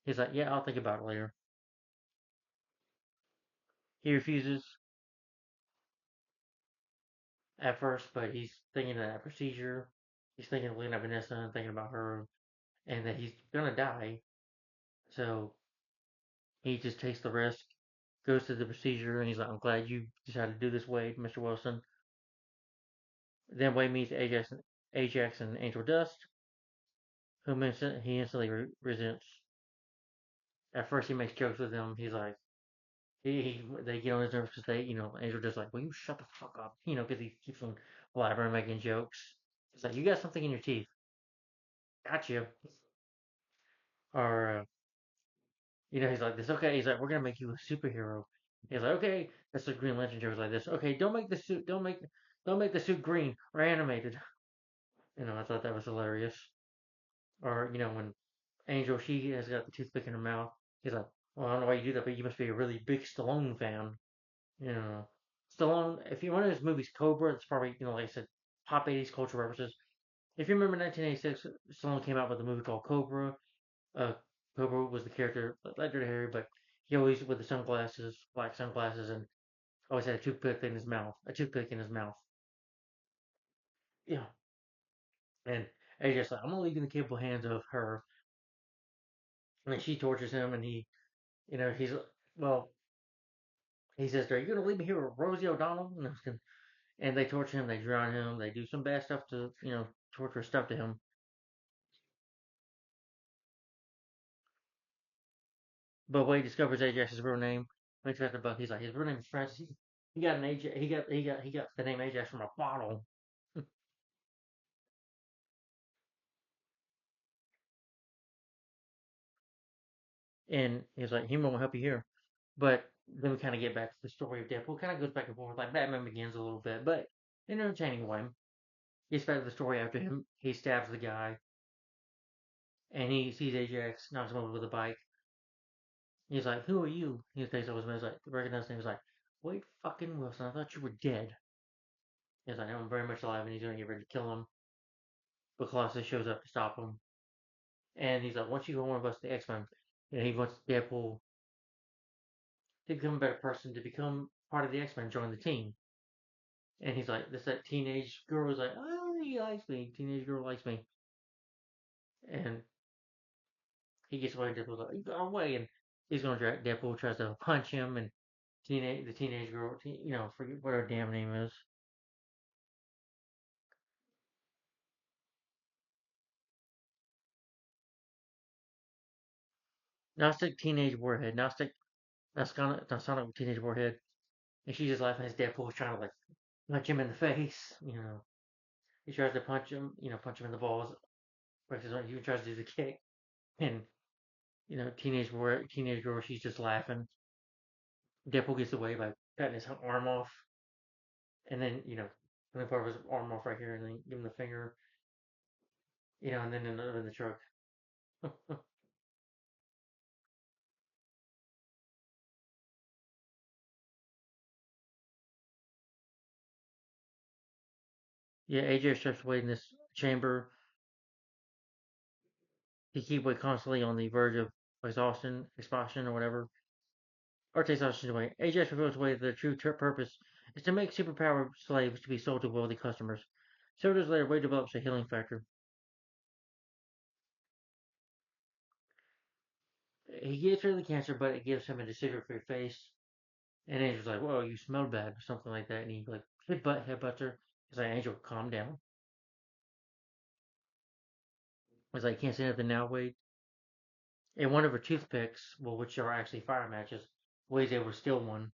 He's like, yeah, I'll think about it later. He refuses at first, but he's thinking of that procedure. He's thinking of Lena Vanessa and thinking about her, and that he's gonna die. So he just takes the risk, goes through the procedure, and he's like, I'm glad you decided to do this, Wade, Mr. Wilson. Then Wade meets Ajax and Angel Dust, whom he instantly resents. At first, he makes jokes with them. He's like, they get on his nerves because Angel Dust like, will you shut the fuck up? Because he keeps on blabbering, making jokes. He's like, you got something in your teeth. Got you. Or, he's like, this okay. He's like, we're gonna make you a superhero. He's like, okay. That's the Green Lantern joke like this. Okay, don't make the suit green or animated. I thought that was hilarious. Or, when Angel, she has got the toothpick in her mouth. He's like, well, I don't know why you do that, but you must be a really big Stallone fan. You know, Stallone, if you one of his movies, Cobra, it's probably, like I said, pop 80s culture references. If you remember 1986, Stallone came out with a movie called Cobra. Uh, Cobra was the character, Ledger Harry, but he always, with the sunglasses, black sunglasses, and always had a toothpick in his mouth. A toothpick in his mouth. Yeah. And AJ's like, I'm gonna leave you in the capable hands of her. And she tortures him, and he's, well, he says, are you gonna leave me here with Rosie O'Donnell? And they torture him, they drown him, they do some bad stuff to, torture stuff to him. But when he discovers Ajax's real name, when he tries to buck, he's like, his real name is Francis. He got an Ajax, he got the name Ajax from a bottle. And he's like, he won't help you here. But then we kind of get back to the story of Deadpool. Kind of goes back and forth, like Batman Begins a little bit, but in an entertaining way. Gets back to the story after him. He stabs the guy, and he sees Ajax, knocks him over with a bike. He's like, "Who are you?" He takes off his mask, like, recognized him. He's like, "Wait, fucking Wilson, I thought you were dead." He's like, "I'm very much alive," and he's gonna get ready to kill him. But Colossus shows up to stop him, and he's like, "Once you go one of us, the X-Men," he wants Deadpool to become a better person, to become part of the X-Men, join the team. And he's like, "This that teenage girl is like, oh, he likes me. Teenage girl likes me," and he gets away. Deadpool's like, "You got away!" And he's gonna drag. Deadpool tries to punch him, and the teenage girl, forget what her damn name is. Gnostic Teenage Warhead. That's not a Teenage Warhead. And she's just laughing as Deadpool's trying to like punch him in the face. He tries to punch him in the balls. He tries to do the kick, and teenage girl, she's just laughing. Deadpool gets away by cutting his arm off, and then cutting part of his arm off right here, and then give him the finger, and then in the truck. Yeah, AJ strips away in this chamber. He keep away constantly on the verge of exhaustion or whatever. Or takes exhaustion away. AJ reveals away that the true purpose is to make superpower slaves to be sold to wealthy customers. Several years later, Wade develops a healing factor. He gets rid of the cancer, but it gives him a disfigured face. And Angel's like, "Whoa, you smell bad," or something like that. And he like headbutts her. He's like, "Angel, calm down." He's like, "Can't say nothing now, Wade." And one of her toothpicks, well, which are actually fire matches, Wade's able to steal one.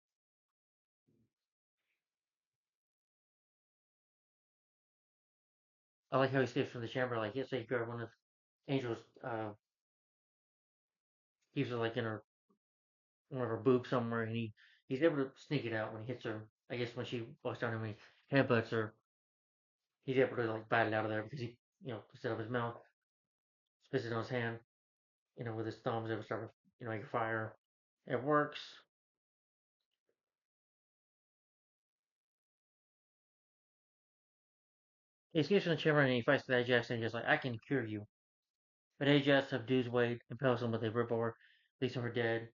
I like how he escapes from the chamber. Like, let's say he grabbed one of Angel's, keeps it like in her one of her boobs somewhere, and he's able to sneak it out when he hits her. I guess when she walks down and when he headbutts her, he's able to like bite it out of there because he, puts it up his mouth, spits it on his hand, with his thumbs, able to start, make a fire. It works. He escapes from the chamber and he fights with Ajax and he's just like, "I can cure you." But Ajax subdues Wade, impels him with a ripcord, leaves him for dead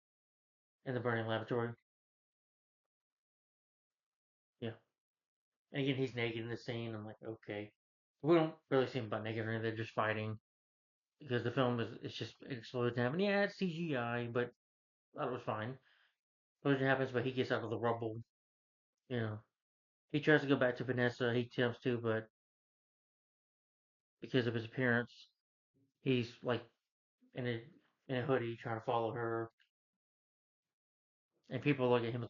in the burning laboratory. Yeah. And again, he's naked in the scene. I'm like, okay. We don't really see him butt naked or anything. They're just fighting because the film is it's just it explodes him. And yeah, it's CGI, but that was fine. Explosion happens, but he gets out of the rubble. You know, he tries to go back to Vanessa. He attempts to, but because of his appearance, he's like in a in a hoodie trying to follow her, and people look at him.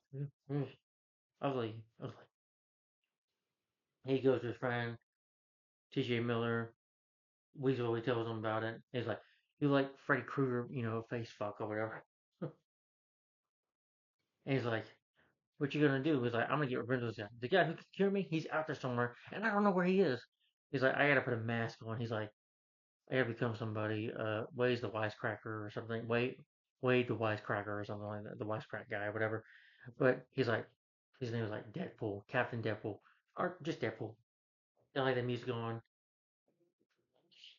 Ugly, ugly. He goes to his friend T.J. Miller. Weasel tells him about it. He's like, "You like Freddy Krueger, face fuck or whatever." And he's like, "What you gonna do?" He's like, "I'm gonna get revenge on this guy. The guy who can cure me, he's out there somewhere, and I don't know where he is." He's like, "I gotta put a mask on." He's like, "I gotta become somebody." Wade's the wisecracker or something. Wade the wisecracker or something like that. The wisecrack guy or whatever. But he's like, his name was like Deadpool, Captain Deadpool, or just Deadpool. Then like the music on,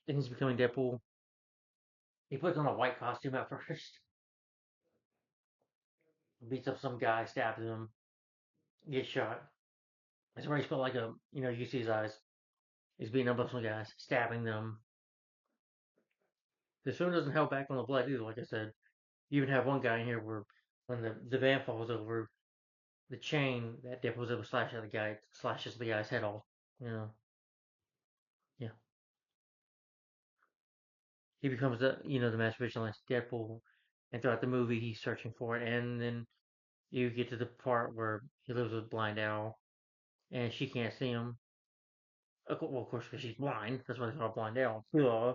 then he's becoming Deadpool. He puts on a white costume at first, beats up some guy, stabs him, gets shot. It's where he's got like you see his eyes. He's beating up some guys, stabbing them. The show doesn't hold back on the blood either, like I said. You even have one guy in here where when the van falls over, the chain that Depp was able to slash at the guy slashes the guy's head off. You know, yeah. He becomes the master vigilante Deadpool, and throughout the movie he's searching for it, and then you get to the part where he lives with Blind Owl, and she can't see him. Well, of course, because she's blind. That's why they call it Blind Owl. Yeah.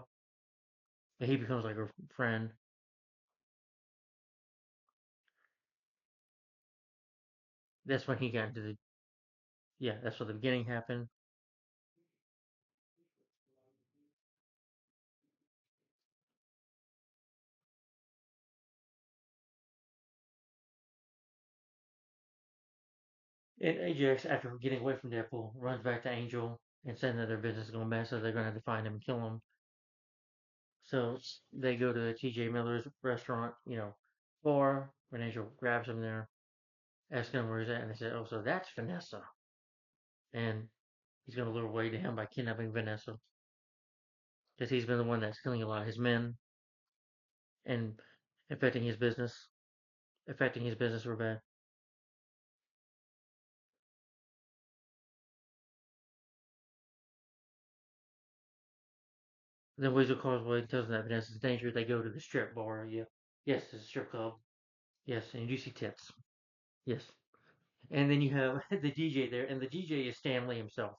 And he becomes like her friend. That's when he got into the yeah. That's where the beginning happened. And Ajax, after getting away from Deadpool, runs back to Angel and saying that their business is going bad, so they're going to have to find him and kill him. So they go to T.J. Miller's restaurant, bar, when Angel grabs him there, asking him where he's at, and they say, "Oh, so that's Vanessa," and he's going to lure away to him by kidnapping Vanessa because he's been the one that's killing a lot of his men, and affecting his business, affecting his business real bad. Then Weasel calls Wade and tells him that Vanessa's in danger. They go to the strip bar. Yeah, yes, it's a strip club. Yes, and you see tits. Yes, and then you have the DJ there, and the DJ is Stanley himself.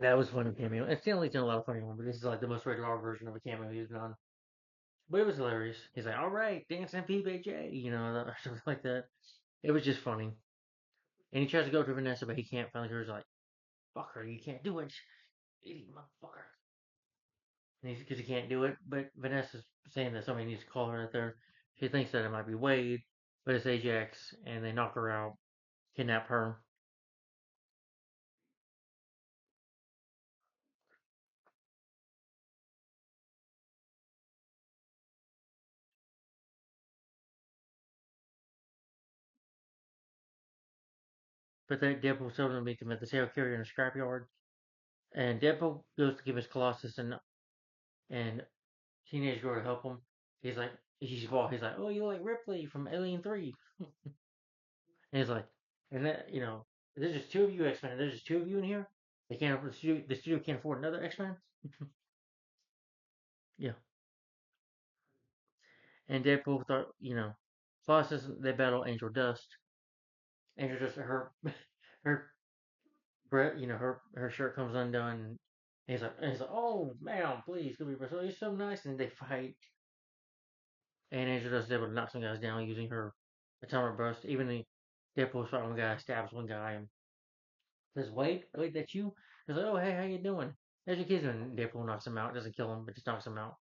That was funny cameo. And Stanley's done a lot of funny ones, but this is like the most rated R version of a cameo he's done. But it was hilarious. He's like, "All right, dancing PBJ," or something like that. It was just funny. And he tries to go to Vanessa, but he can't. Finally, he's like, "Fuck her, you can't do it, idiot motherfucker." Because he can't do it. But Vanessa's saying that somebody needs to call her out there. She thinks that it might be Wade, but it's Ajax, and they knock her out, kidnap her. But then Deadpool tells them to meet them at the tail carrier in a scrapyard. And Deadpool goes to give his Colossus and teenage girl to help him. He's like, he's like, "Oh, you like Ripley from Alien 3." And he's like, and that, there's just two of you X Men. There's just two of you in here. They can't afford the studio can't afford another X Men. Yeah. And Deadpool thought, Colossus they battle Angel Dust. Angel Dust, her her shirt comes undone. And he's like, "Oh, man, please, could be so you're so nice." And they fight, and Angel Dust is able to knock some guys down using her atomic burst. Even the Deadpool's fighting one guy, stabs one guy, and says, "Wait, that's you?" He's like, "Oh, hey, how you doing?" There's your kids, and Deadpool knocks him out. Doesn't kill him, but just knocks him out.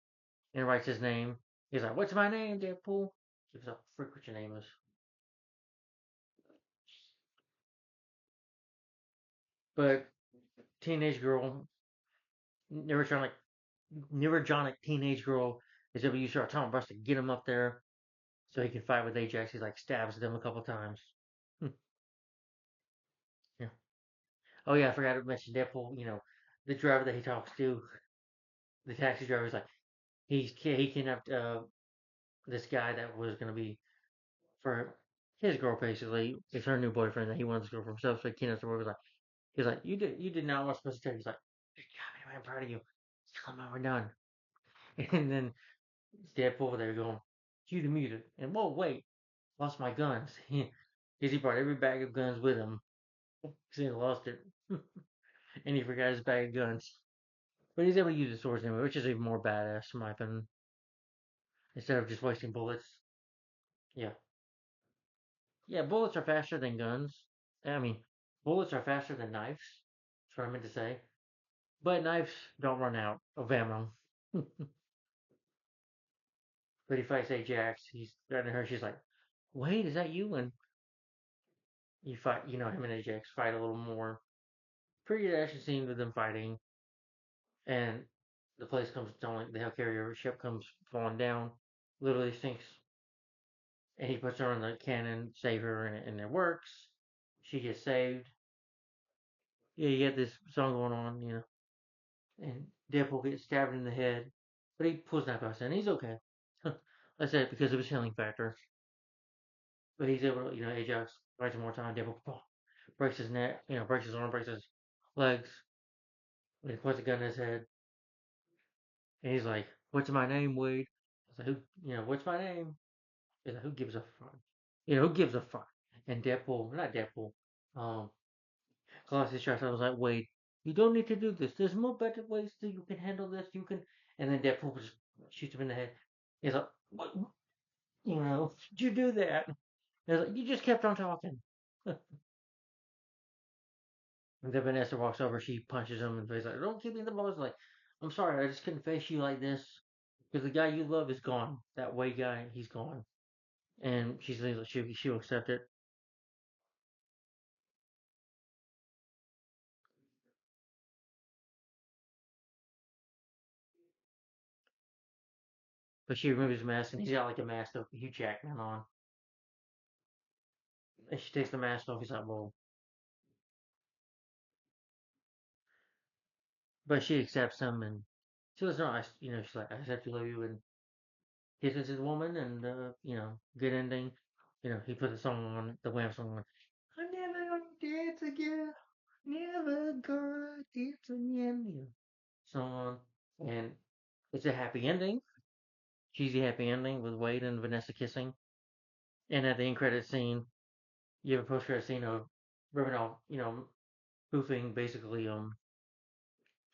And writes his name. He's like, "What's my name, Deadpool?" Gives a frick what your name is. But teenage girl, neurogenic, neurogenic teenage girl is able to use her atomic burst to get him up there so he can fight with Ajax. He like stabs them a couple times. Yeah. Oh yeah, I forgot to mention Deadpool. The driver that he talks to, the taxi driver, is like he kidnapped this guy that was gonna be for his girl basically. It's her new boyfriend that he wants to go for himself. So he kidnaps her. He's like, you did not want supposed to tell. He's like, "Good job, anyway, I'm proud of you. Come on, we're done." And then Deadpool there going, "Cue the music." And whoa, wait, lost my guns. Because he brought every bag of guns with him. Because he lost it. And he forgot his bag of guns. But he's able to use the swords anyway, which is even more badass in my opinion. Instead of just wasting bullets. Yeah. Yeah, bullets are faster than guns. I mean, bullets are faster than knives. That's what I meant to say. But knives don't run out of ammo. But he fights Ajax. He's threatening her. She's like, "Wait, is that you?" And you fight, him and Ajax fight a little more. Pretty good action scene with them fighting. And the place comes down, the helicarrier ship comes falling down. Literally sinks. And he puts her on the cannon, save her, and it works. She gets saved. Yeah, you get this song going on. And Deadpool gets stabbed in the head. But he pulls that out and he's okay. I said because of his healing factor. But he's able to, Ajax fights one more time. Deadpool breaks his neck, breaks his arm, breaks his legs. And he puts a gun in his head. And he's like, "What's my name, Wade?" I was like, "What's my name?" He's like, "Who gives a fuck?" Who gives a fuck? And Deadpool, not Deadpool, um, Colossus tries. I was like, "Wade, you don't need to do this. There's more better ways that you can handle this. You can." And then Deadpool just shoots him in the head. He's like, "What? Did you do that?" He's like, "You just kept on talking." And then Vanessa walks over, she punches him, and he's like, "Don't keep me in the balls." Like, "I'm sorry, I just couldn't face you like this because the guy you love is gone. That way guy, he's gone." And she's like, she'll accept it, but she removes his mask, and he's got like a mask of Hugh Jackman on. And she takes the mask off. He's like, "Well," but she accepts him and she says, "No, she's like, I accept you, love you," and kisses his woman, and good ending. He put the song on, the Wham song on. I'm never gonna dance again, never gonna dance again. Song on, and it's a happy ending, cheesy happy ending with Wade and Vanessa kissing, and at the end credit scene, you have a post credit scene of ripping off, spoofing basically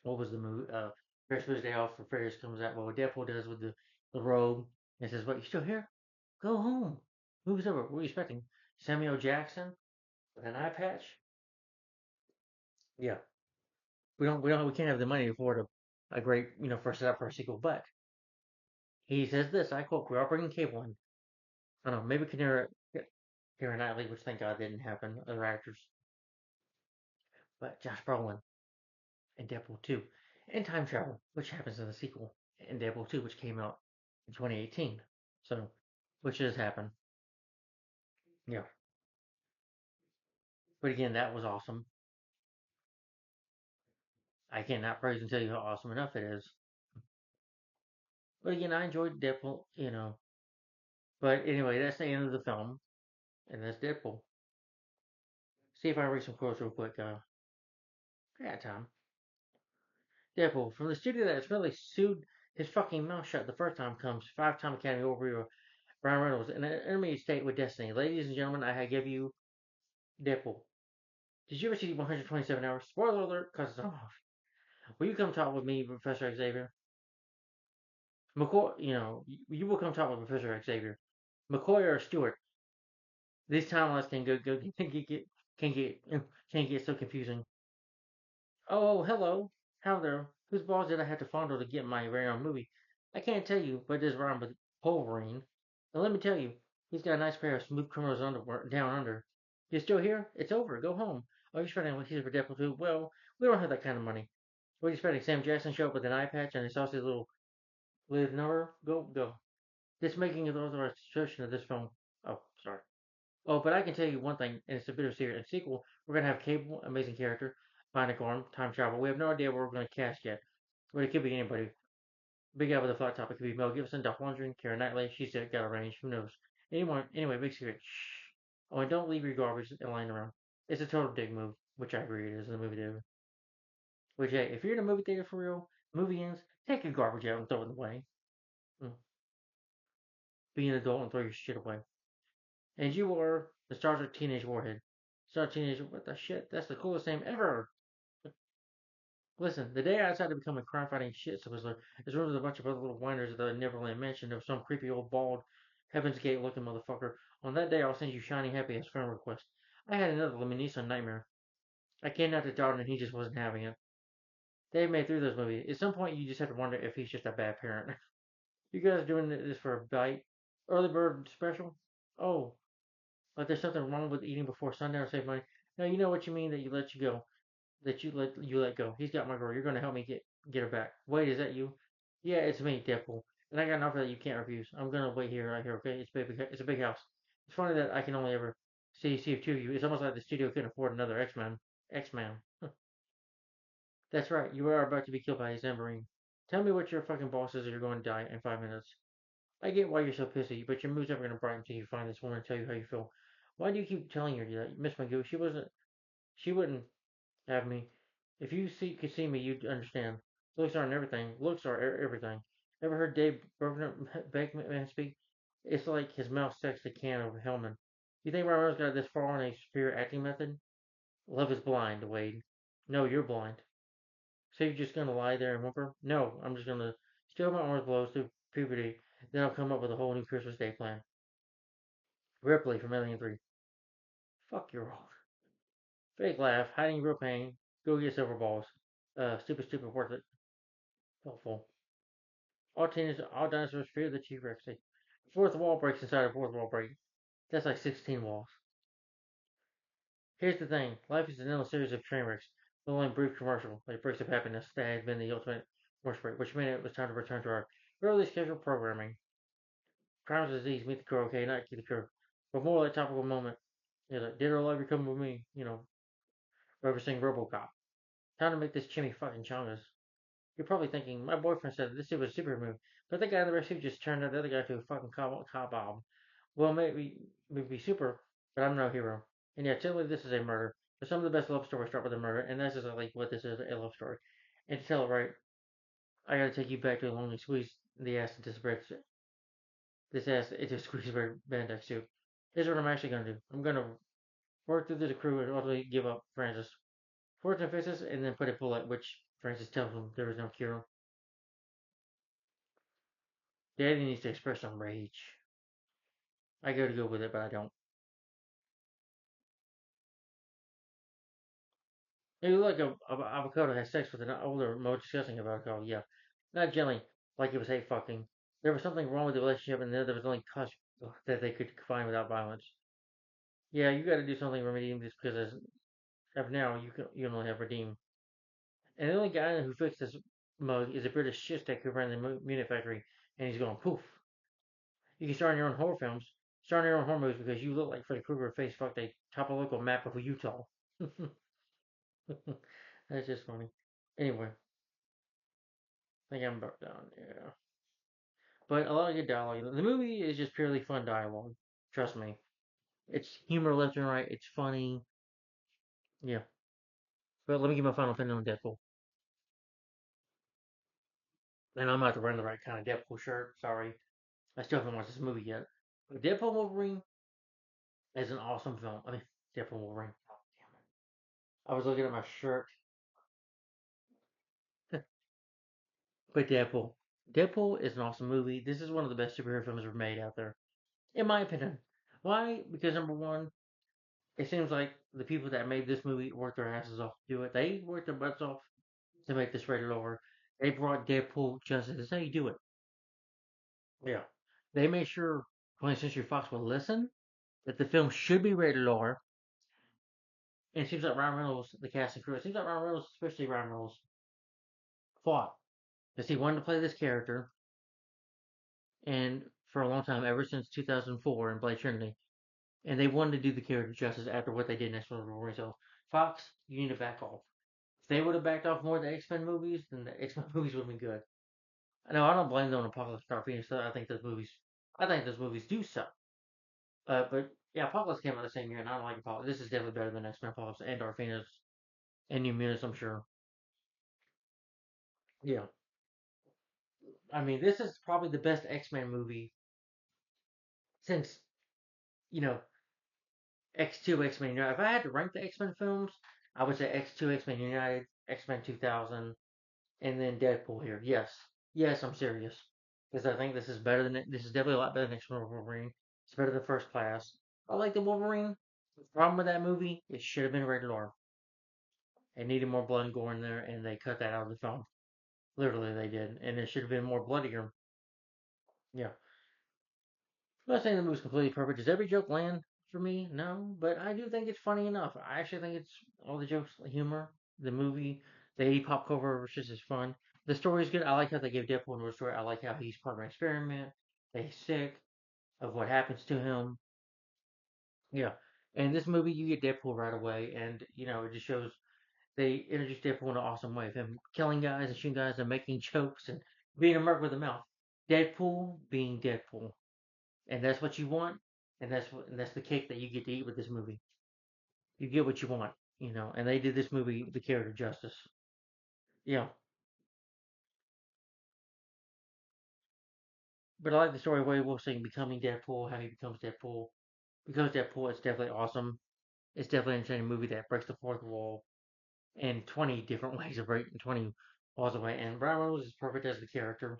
what was the movie? Christmas Day Off for Ferris comes out. Well, what Deadpool does with the robe and says, "What, you still here? Go home. Movie's over. What are you expecting? Samuel Jackson with an eye patch? Yeah, we can't have the money to afford a great first setup for a sequel." But he says this, I quote: "We are bringing cable in. I don't know, maybe Karen Knightley, which thank God didn't happen. Other actors, but Josh Brolin and Deadpool 2, and time travel, which happens in the sequel, and Deadpool 2, which came out in 2018. So, which does happen. Yeah. But again, that was awesome. I cannot praise and tell you how awesome enough it is. But again, I enjoyed Deadpool. But anyway, that's the end of the film, and that's Deadpool. See if I read some quotes real quick. I got time. Deadpool, from the studio that has really sued his fucking mouth shut the first time, comes five-time Academy Award Ryan Reynolds in an intermediate state with Destiny. Ladies and gentlemen, I give you Deadpool. Did you ever see 127 hours? Spoiler alert, because it's off. Will you come talk with me, Professor Xavier? McCoy, you will come talk with Professor Xavier. McCoy or Stewart? These timelines can get can get so confusing. Oh, hello. How there? Whose balls did I have to fondle to get my very own movie? I can't tell you, but it does rhyme with Wolverine. And let me tell you, he's got a nice pair of smooth criminals underwear down under. You're still here? It's over. Go home. Oh, you're spending what he's for Deadpool 2? Well, we don't have that kind of money. What are you spending? Sam Jackson show up with an eye patch and he saw his little number? Go. This making of the authorized description of this film. Oh, sorry. Oh, but I can tell you one thing, and it's a bit of a secret. In sequel, we're gonna have capable, amazing character, bionic arm, time travel. We have no idea where we're gonna cast yet, but it could be anybody. Big guy with a flat top. It could be Mel Gibson, Dolph Lundgren, Keira Knightley. She's got a range. Who knows? Anyone? Anyway, big secret. Shh. Oh, and don't leave your garbage lying around. It's a total dick move, which I agree it is in the movie theater. Which, hey, if you're in a movie theater for real, movie ends, take your garbage out and throw it away. Mm. Be an adult and throw your shit away. And you are the Star Trek Teenage Warhead. Star Teenage, what the shit? That's the coolest name ever. Listen, the day I decided to become a crime fighting shit solicitor is roomed with a bunch of other little whiners at the Neverland Mansion of some creepy old bald Heaven's Gate looking motherfucker. On that day, I'll send you shiny happy ass friend request. I had another Lemon nightmare. I kidnapped a daughter and he just wasn't having it. They've made through those movies. At some point, you just have to wonder if he's just a bad parent. You guys doing this for a bite? Early bird special? Oh, like there's something wrong with eating before sundown to save money. Now you know what you mean that you go. That you let go. He's got my girl. You're gonna help me get her back. Wait, is that you? Yeah, it's me, Deadpool. And I got an offer that you can't refuse. I'm gonna wait here right here, okay? It's a big house. It's funny that I can only ever see two of you. It's almost like the studio couldn't afford another X-Man. X-Man. That's right. You are about to be killed by a Zamborine. Tell me what your fucking boss is or you're going to die in 5 minutes. I get why you're so pissy, but your mood's never gonna brighten until you find this woman and tell you how you feel. Why do you keep telling her that? Miss McGill, she wouldn't have me. If you could see me, you'd understand. Looks aren't everything. Looks are everything. Ever heard Dave Bakeman speak? It's like his mouth sucks the can of Hellman. You think Ryan got this far on a superior acting method? Love is blind, Wade. No, you're blind. So you're just gonna lie there and whimper? No, I'm just gonna steal my arms blows through puberty, then I'll come up with a whole new Christmas Day plan. Ripley from Alien 3. Fuck your old. Fake laugh, hiding real pain. Go get silver balls. Stupid, worth it. Helpful. All dinosaurs fear the T-Rex. Fourth wall breaks inside a fourth wall break. That's like 16 walls. Here's the thing. Life is an endless series of train wrecks. The only brief commercial, like breaks of happiness, that had been the ultimate worst break, which meant it was time to return to our early scheduled programming. Crime's disease, meet the crow, okay, not get the crow. But more like topical moment. Like, did her love you come with me? Referencing Robocop. Time to make this chimmy fucking chongas. You're probably thinking, my boyfriend said this was a superhero movie, but the guy in the red suit just turned the other guy to a fucking cop. Well, maybe super, but I'm no hero. And yeah, tell me this is a murder. But some of the best love stories start with a murder, and this is like what this is, a love story. And to tell it right, I gotta take you back to a lonely squeeze the ass into this ass into squeeze Bandex suit. Here's what I'm actually gonna do. I'm gonna work through the crew and ultimately give up Francis. Fortune faces and then put a bullet, which Francis tells him there is no cure. Daddy needs to express some rage. I go to go with it, but I don't. You look like a avocado has sex with an older, more disgusting avocado. Yeah, not gently, like it was hate fucking. There was something wrong with the relationship, and then there was only cause that they could find without violence. Yeah, you got to do something to redeem this because as of now, you can only have redeem. And the only guy who fixed this mug is a British shitstick who ran the Munich factory, and he's going poof. You can star in your own horror films, star in your own horror movies because you look like Freddy Krueger face fucked a topolocal map of Utah. That's just funny. Anyway, I think I'm about done. Yeah. But a lot of good dialogue. The movie is just purely fun dialogue. Trust me. It's humor left and right. It's funny. Yeah. But let me give my final opinion on Deadpool. And I'm not wearing the right kind of Deadpool shirt. Sorry. I still haven't watched this movie yet. But Deadpool Wolverine is an awesome film. I mean, Deadpool Wolverine. Oh, damn it. I was looking at my shirt. But Deadpool. Deadpool is an awesome movie. This is one of the best superhero films ever made out there. In my opinion. Why? Because number one, it seems like the people that made this movie worked their asses off to do it. They worked their butts off to make this rated R. They brought Deadpool justice. That's how you do it. Yeah. They made sure 20th Century Fox would listen, that the film should be rated R. And it seems like Ryan Reynolds, the cast and crew, it seems like Ryan Reynolds, especially Ryan Reynolds, fought because he wanted to play this character. And for a long time, ever since 2004 in Blade Trinity, and they wanted to do the character justice after what they did next one with Wolverine. So Fox, you need to back off. If they would have backed off more of the X Men movies, then the X Men movies would have been good. No, I don't blame them on Apocalypse Star Phoenix. I think those movies do suck. But yeah, Apocalypse came out the same year, and I don't like Apocalypse. This is definitely better than X Men Apocalypse and Dark Phoenix and New Mutants, I'm sure. Yeah, I mean, this is probably the best X Men movie since you know X2, X Men United. If I had to rank the X Men films, I would say X2, X Men United, X Men 2000, and then Deadpool here. Yes, yes, I'm serious because I think this is definitely a lot better than X Men Wolverine. It's better than First Class. I like the Wolverine. The problem with that movie, it should have been rated R. It needed more blood and gore in there, and they cut that out of the film. Literally, they did, and it should have been more bloodier. Yeah, I'm not saying the movie's completely perfect. Does every joke land for me? No, but I do think it's funny enough. I actually think it's all the jokes, humor, the movie, the 80 pop cover versus is fun. The story is good. I like how they gave Deadpool another story. I like how he's part of an experiment. That he's sick of what happens to him. Yeah, and this movie you get Deadpool right away, and it just shows they introduced Deadpool in an awesome way of him killing guys and shooting guys and making jokes and being a merc with a mouth. Deadpool being Deadpool, and that's what you want, and that's the cake that you get to eat with this movie. You get what you want, and they did this movie the character justice. Yeah, but I like the story of Wade Wolf saying becoming Deadpool, how he becomes Deadpool. Because Deadpool, it's definitely awesome. It's definitely an entertaining movie that breaks the fourth wall in 20 different ways of breaking 20 walls away. And Ryan Reynolds is perfect as the character.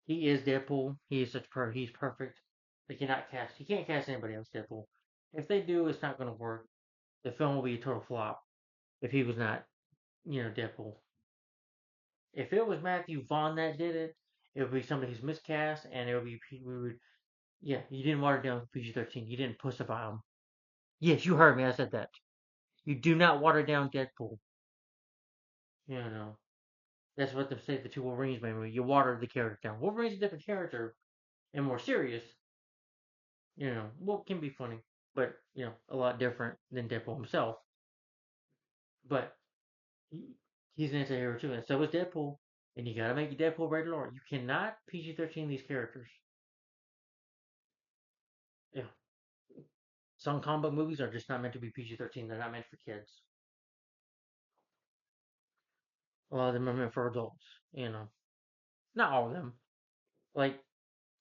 He is Deadpool. He is he's perfect. He can't cast anybody else Deadpool. If they do, it's not going to work. The film will be a total flop if he was not, Deadpool. If it was Matthew Vaughn that did it, it would be somebody who's miscast, and it would be we would. Yeah, you didn't water down PG-13. You didn't pussify him. Yes, you heard me. I said that. You do not water down Deadpool. You know that's what they say the two Wolverines made. You water the character down. Wolverine's a different character and more serious. Well, can be funny, but a lot different than Deadpool himself. But he, he's an anti-hero too, and so is Deadpool. And you gotta make Deadpool rated R. You cannot PG-13 these characters. Yeah. Some comic book movies are just not meant to be PG-13. They're not meant for kids. A lot of them are meant for adults. You know, not all of them. Like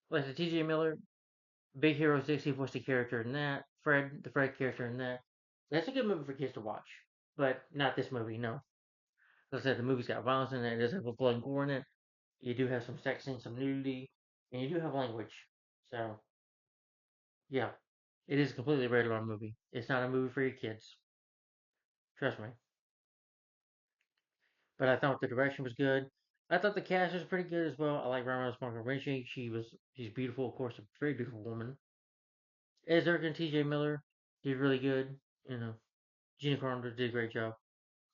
like the T.J. Miller, Big Hero 6, he voiced a character in that. The Fred character in that. That's a good movie for kids to watch, but not this movie. No, as I said, the movie's got violence in it. It does have blood and gore in it. You do have some sex scenes, some nudity, and you do have language. So yeah, it is a completely rated R movie. It's not a movie for your kids. Trust me. But I thought the direction was good. I thought the cast was pretty good as well. I like Ryan Reynolds' Margaret. She's beautiful, of course, a very beautiful woman. Ezra and T.J. Miller did really good. You know, Gina Carpenter did a great job.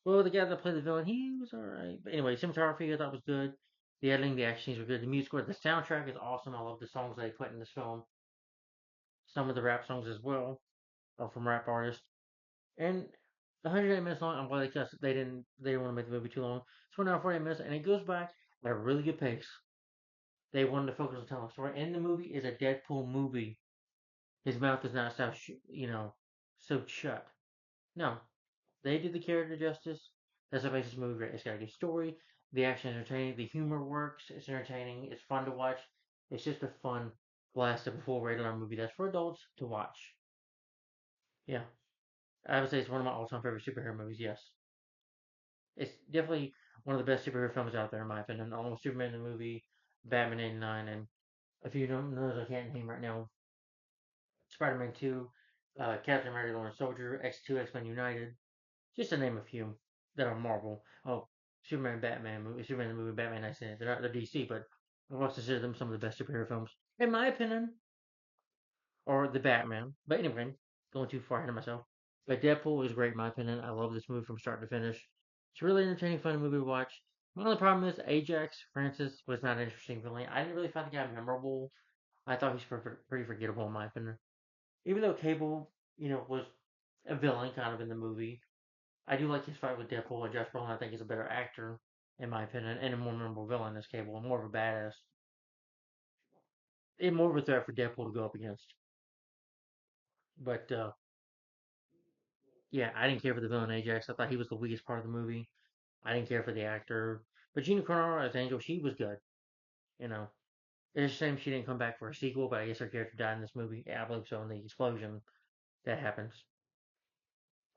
Well, the guy that played the villain, he was alright. But anyway, cinematography I thought was good. The editing, the action scenes were good. The music, the soundtrack is awesome. I love the songs they put in this film. Some of the rap songs as well are from rap artists. And 108 minutes long. I'm glad they didn't want to make the movie too long. It's 1 hour 40 minutes, and it goes back at a really good pace. They wanted to focus on telling a story, and the movie is a Deadpool movie. His mouth is not so shut. No, they did the character justice. That's what makes this movie great. It's got a good story. The action is entertaining. The humor works. It's entertaining. It's fun to watch. It's just a fun blast of a full rated R movie that's for adults to watch. Yeah, I would say it's one of my all-time favorite superhero movies. Yes, it's definitely one of the best superhero films out there in my opinion. Almost Superman the movie, Batman '89, and a few others I can't name right now. Spider-Man 2, Captain America: The Winter Soldier, X2, X-Men United, just to name a few that are Marvel. Oh, Superman the movie, Batman 19. They're DC, but I must consider them some of the best superhero films in my opinion, or the Batman. But anyway, going too far ahead of myself. But Deadpool is great in my opinion. I love this movie from start to finish. It's a really entertaining, fun movie to watch. My only problem is Ajax Francis was not an interesting villain. I didn't really find the guy memorable. I thought he's pretty forgettable in my opinion. Even though Cable, was a villain kind of in the movie, I do like his fight with Deadpool and Josh Brolin. I think he's a better actor, in my opinion, and a more memorable villain as Cable, and more of a badass, and more of a threat for Deadpool to go up against. But yeah, I didn't care for the villain Ajax. I thought he was the weakest part of the movie. I didn't care for the actor, but Gina Carano as Angel, she was good. You know, it's a shame she didn't come back for a sequel, but I guess her character died in this movie. Yeah, I believe so in the explosion that happens.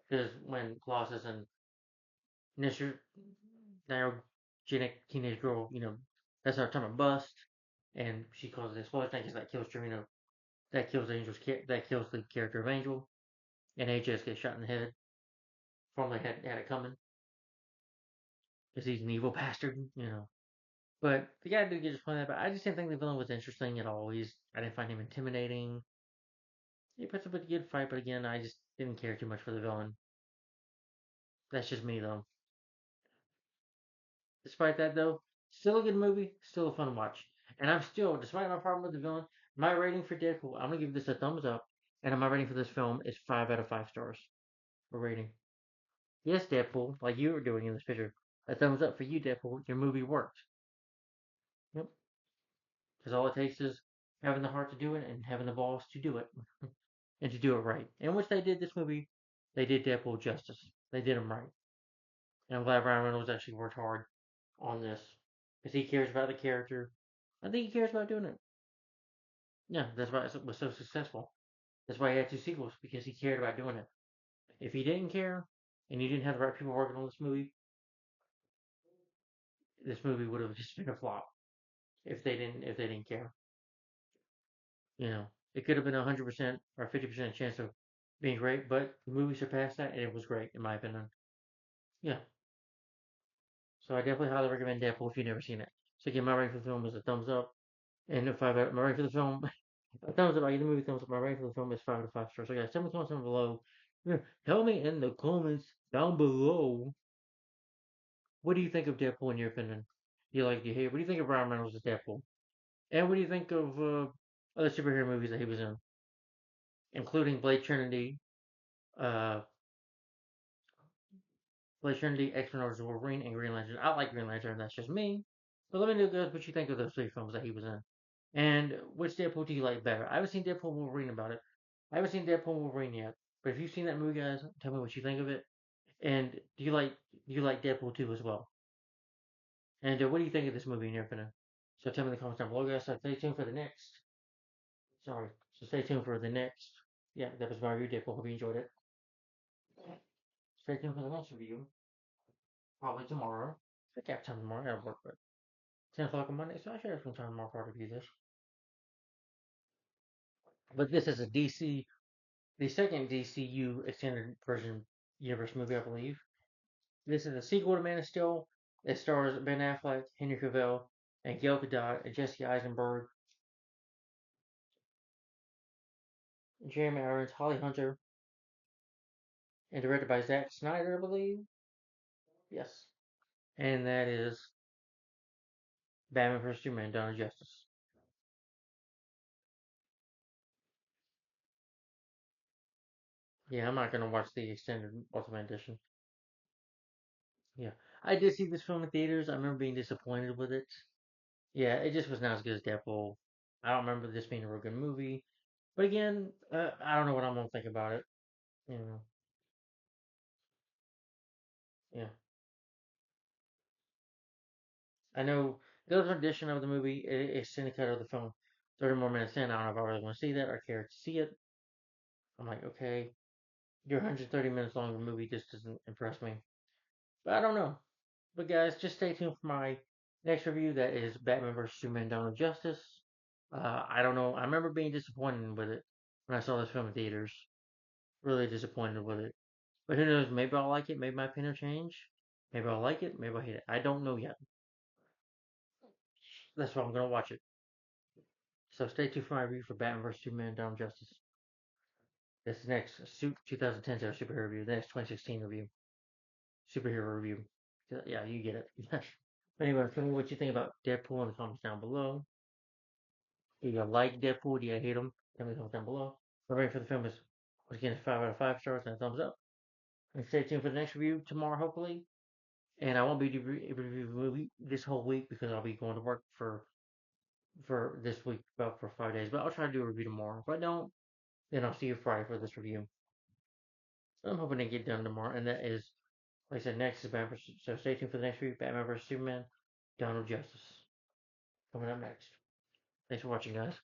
Because when Colossus and Nisha, neurogenic teenage girl, that's our time of bust, and she causes an explosion. I guess that kills Trina. That kills That kills the character of Angel, and AJ gets shot in the head. Formerly had it coming because he's an evil bastard. But the guy did get his point, but I just didn't think the villain was interesting at all. I didn't find him intimidating. He puts up a good fight, but again, I just didn't care too much for the villain. That's just me though. Despite that, though, still a good movie, still a fun watch. And I'm still, despite my problem with the villain, my rating for Deadpool, I'm gonna give this a thumbs up. And my rating for this film is 5 out of 5 stars. For rating. Yes, Deadpool, like you were doing in this picture. A thumbs up for you, Deadpool. Your movie worked. Yep. Because all it takes is having the heart to do it and having the balls to do it. And to do it right. And which they did this movie, they did Deadpool justice. They did him right. And I'm glad Ryan Reynolds actually worked hard on this. Because he cares about the character. I think he cares about doing it. Yeah, that's why it was so successful. That's why he had 2 sequels, because he cared about doing it. If he didn't care, and you didn't have the right people working on this movie would have just been a flop. If they didn't care, you know, it could have been 100% or 50% chance of being great, but the movie surpassed that, and it was great in my opinion. Yeah, so I definitely highly recommend Deadpool if you've never seen it. So again, my rating for the film is a thumbs up, and if I my rating for the film, a thumbs up. I give the movie a thumbs up. My rating for the film is 5 out of 5 stars. So guys, tell me comments down below. Yeah, tell me in the comments down below. What do you think of Deadpool in your opinion? Do you hate? What do you think of Ryan Reynolds as Deadpool? And what do you think of other superhero movies that he was in, including uh, Blade Trinity, X-Men: Origins Wolverine, and Green Lantern? I like Green Lantern. That's just me. But let me know, guys, what you think of those three films that he was in. And which Deadpool do you like better? I haven't seen Deadpool Wolverine about it. I haven't seen Deadpool Wolverine yet. But if you've seen that movie, guys, tell me what you think of it. And do you like Deadpool 2 as well? And what do you think of this movie and everything? So tell me in the comments down below, guys. So stay tuned for the next. Sorry. So stay tuned for the next. Yeah, that was my review, Deadpool. Hope you enjoyed it. Stay tuned for the next review. Probably tomorrow. I think I have time tomorrow. I gotta work, but 10 o'clock on Monday, so I should have some time tomorrow to review this. But this is a DC, the second DCU extended version universe movie, I believe. This is a sequel to Man of Steel. It stars Ben Affleck, Henry Cavill, and Gal Gadot, and Jesse Eisenberg, Jeremy Irons, Holly Hunter, and directed by Zack Snyder, I believe. Yes. And that is Batman vs. Superman: Dawn of Justice. Yeah, I'm not gonna watch the extended Ultimate Edition. Yeah, I did see this film in theaters. I remember being disappointed with it. Yeah, it just was not as good as Deadpool. I don't remember this being a real good movie. But again, I don't know what I'm gonna think about it. You know, yeah. I know the other edition of the movie is syndicate of the film 30 more minutes in. I don't know if I really want to see that or care to see it. I'm like, okay, your 130 minutes long movie just doesn't impress me. But I don't know. But guys, just stay tuned for my next review. That is Batman vs Superman: Dawn of Justice. I don't know. I remember being disappointed with it when I saw this film in theaters. Really disappointed with it. But who knows? Maybe I'll like it. Maybe my opinion will change. Maybe I'll like it. Maybe I'll hate it. I don't know yet. That's why I'm gonna watch it. So stay tuned for my review for Batman vs Superman: Dawn of Justice. This next 2010 superhero review. The next 2016 review. Superhero review. Yeah, you get it. Anyway, tell me what you think about Deadpool in the comments down below. Do you like Deadpool? Do you hate him? Tell me in the comments down below. My rating for the film is, once again, 5 out of 5 stars and a thumbs up. And stay tuned for the next review tomorrow, hopefully. And I won't be reviewing the movie this whole week because I'll be going to work for this week about for 5 days. But I'll try to do a review tomorrow. If I don't, then I'll see you Friday for this review. I'm hoping to get done tomorrow, and that is, like I said, next is Batman vs. So stay tuned for the next review, Batman vs Superman: Dawn of Justice, coming up next. Thanks for watching, guys.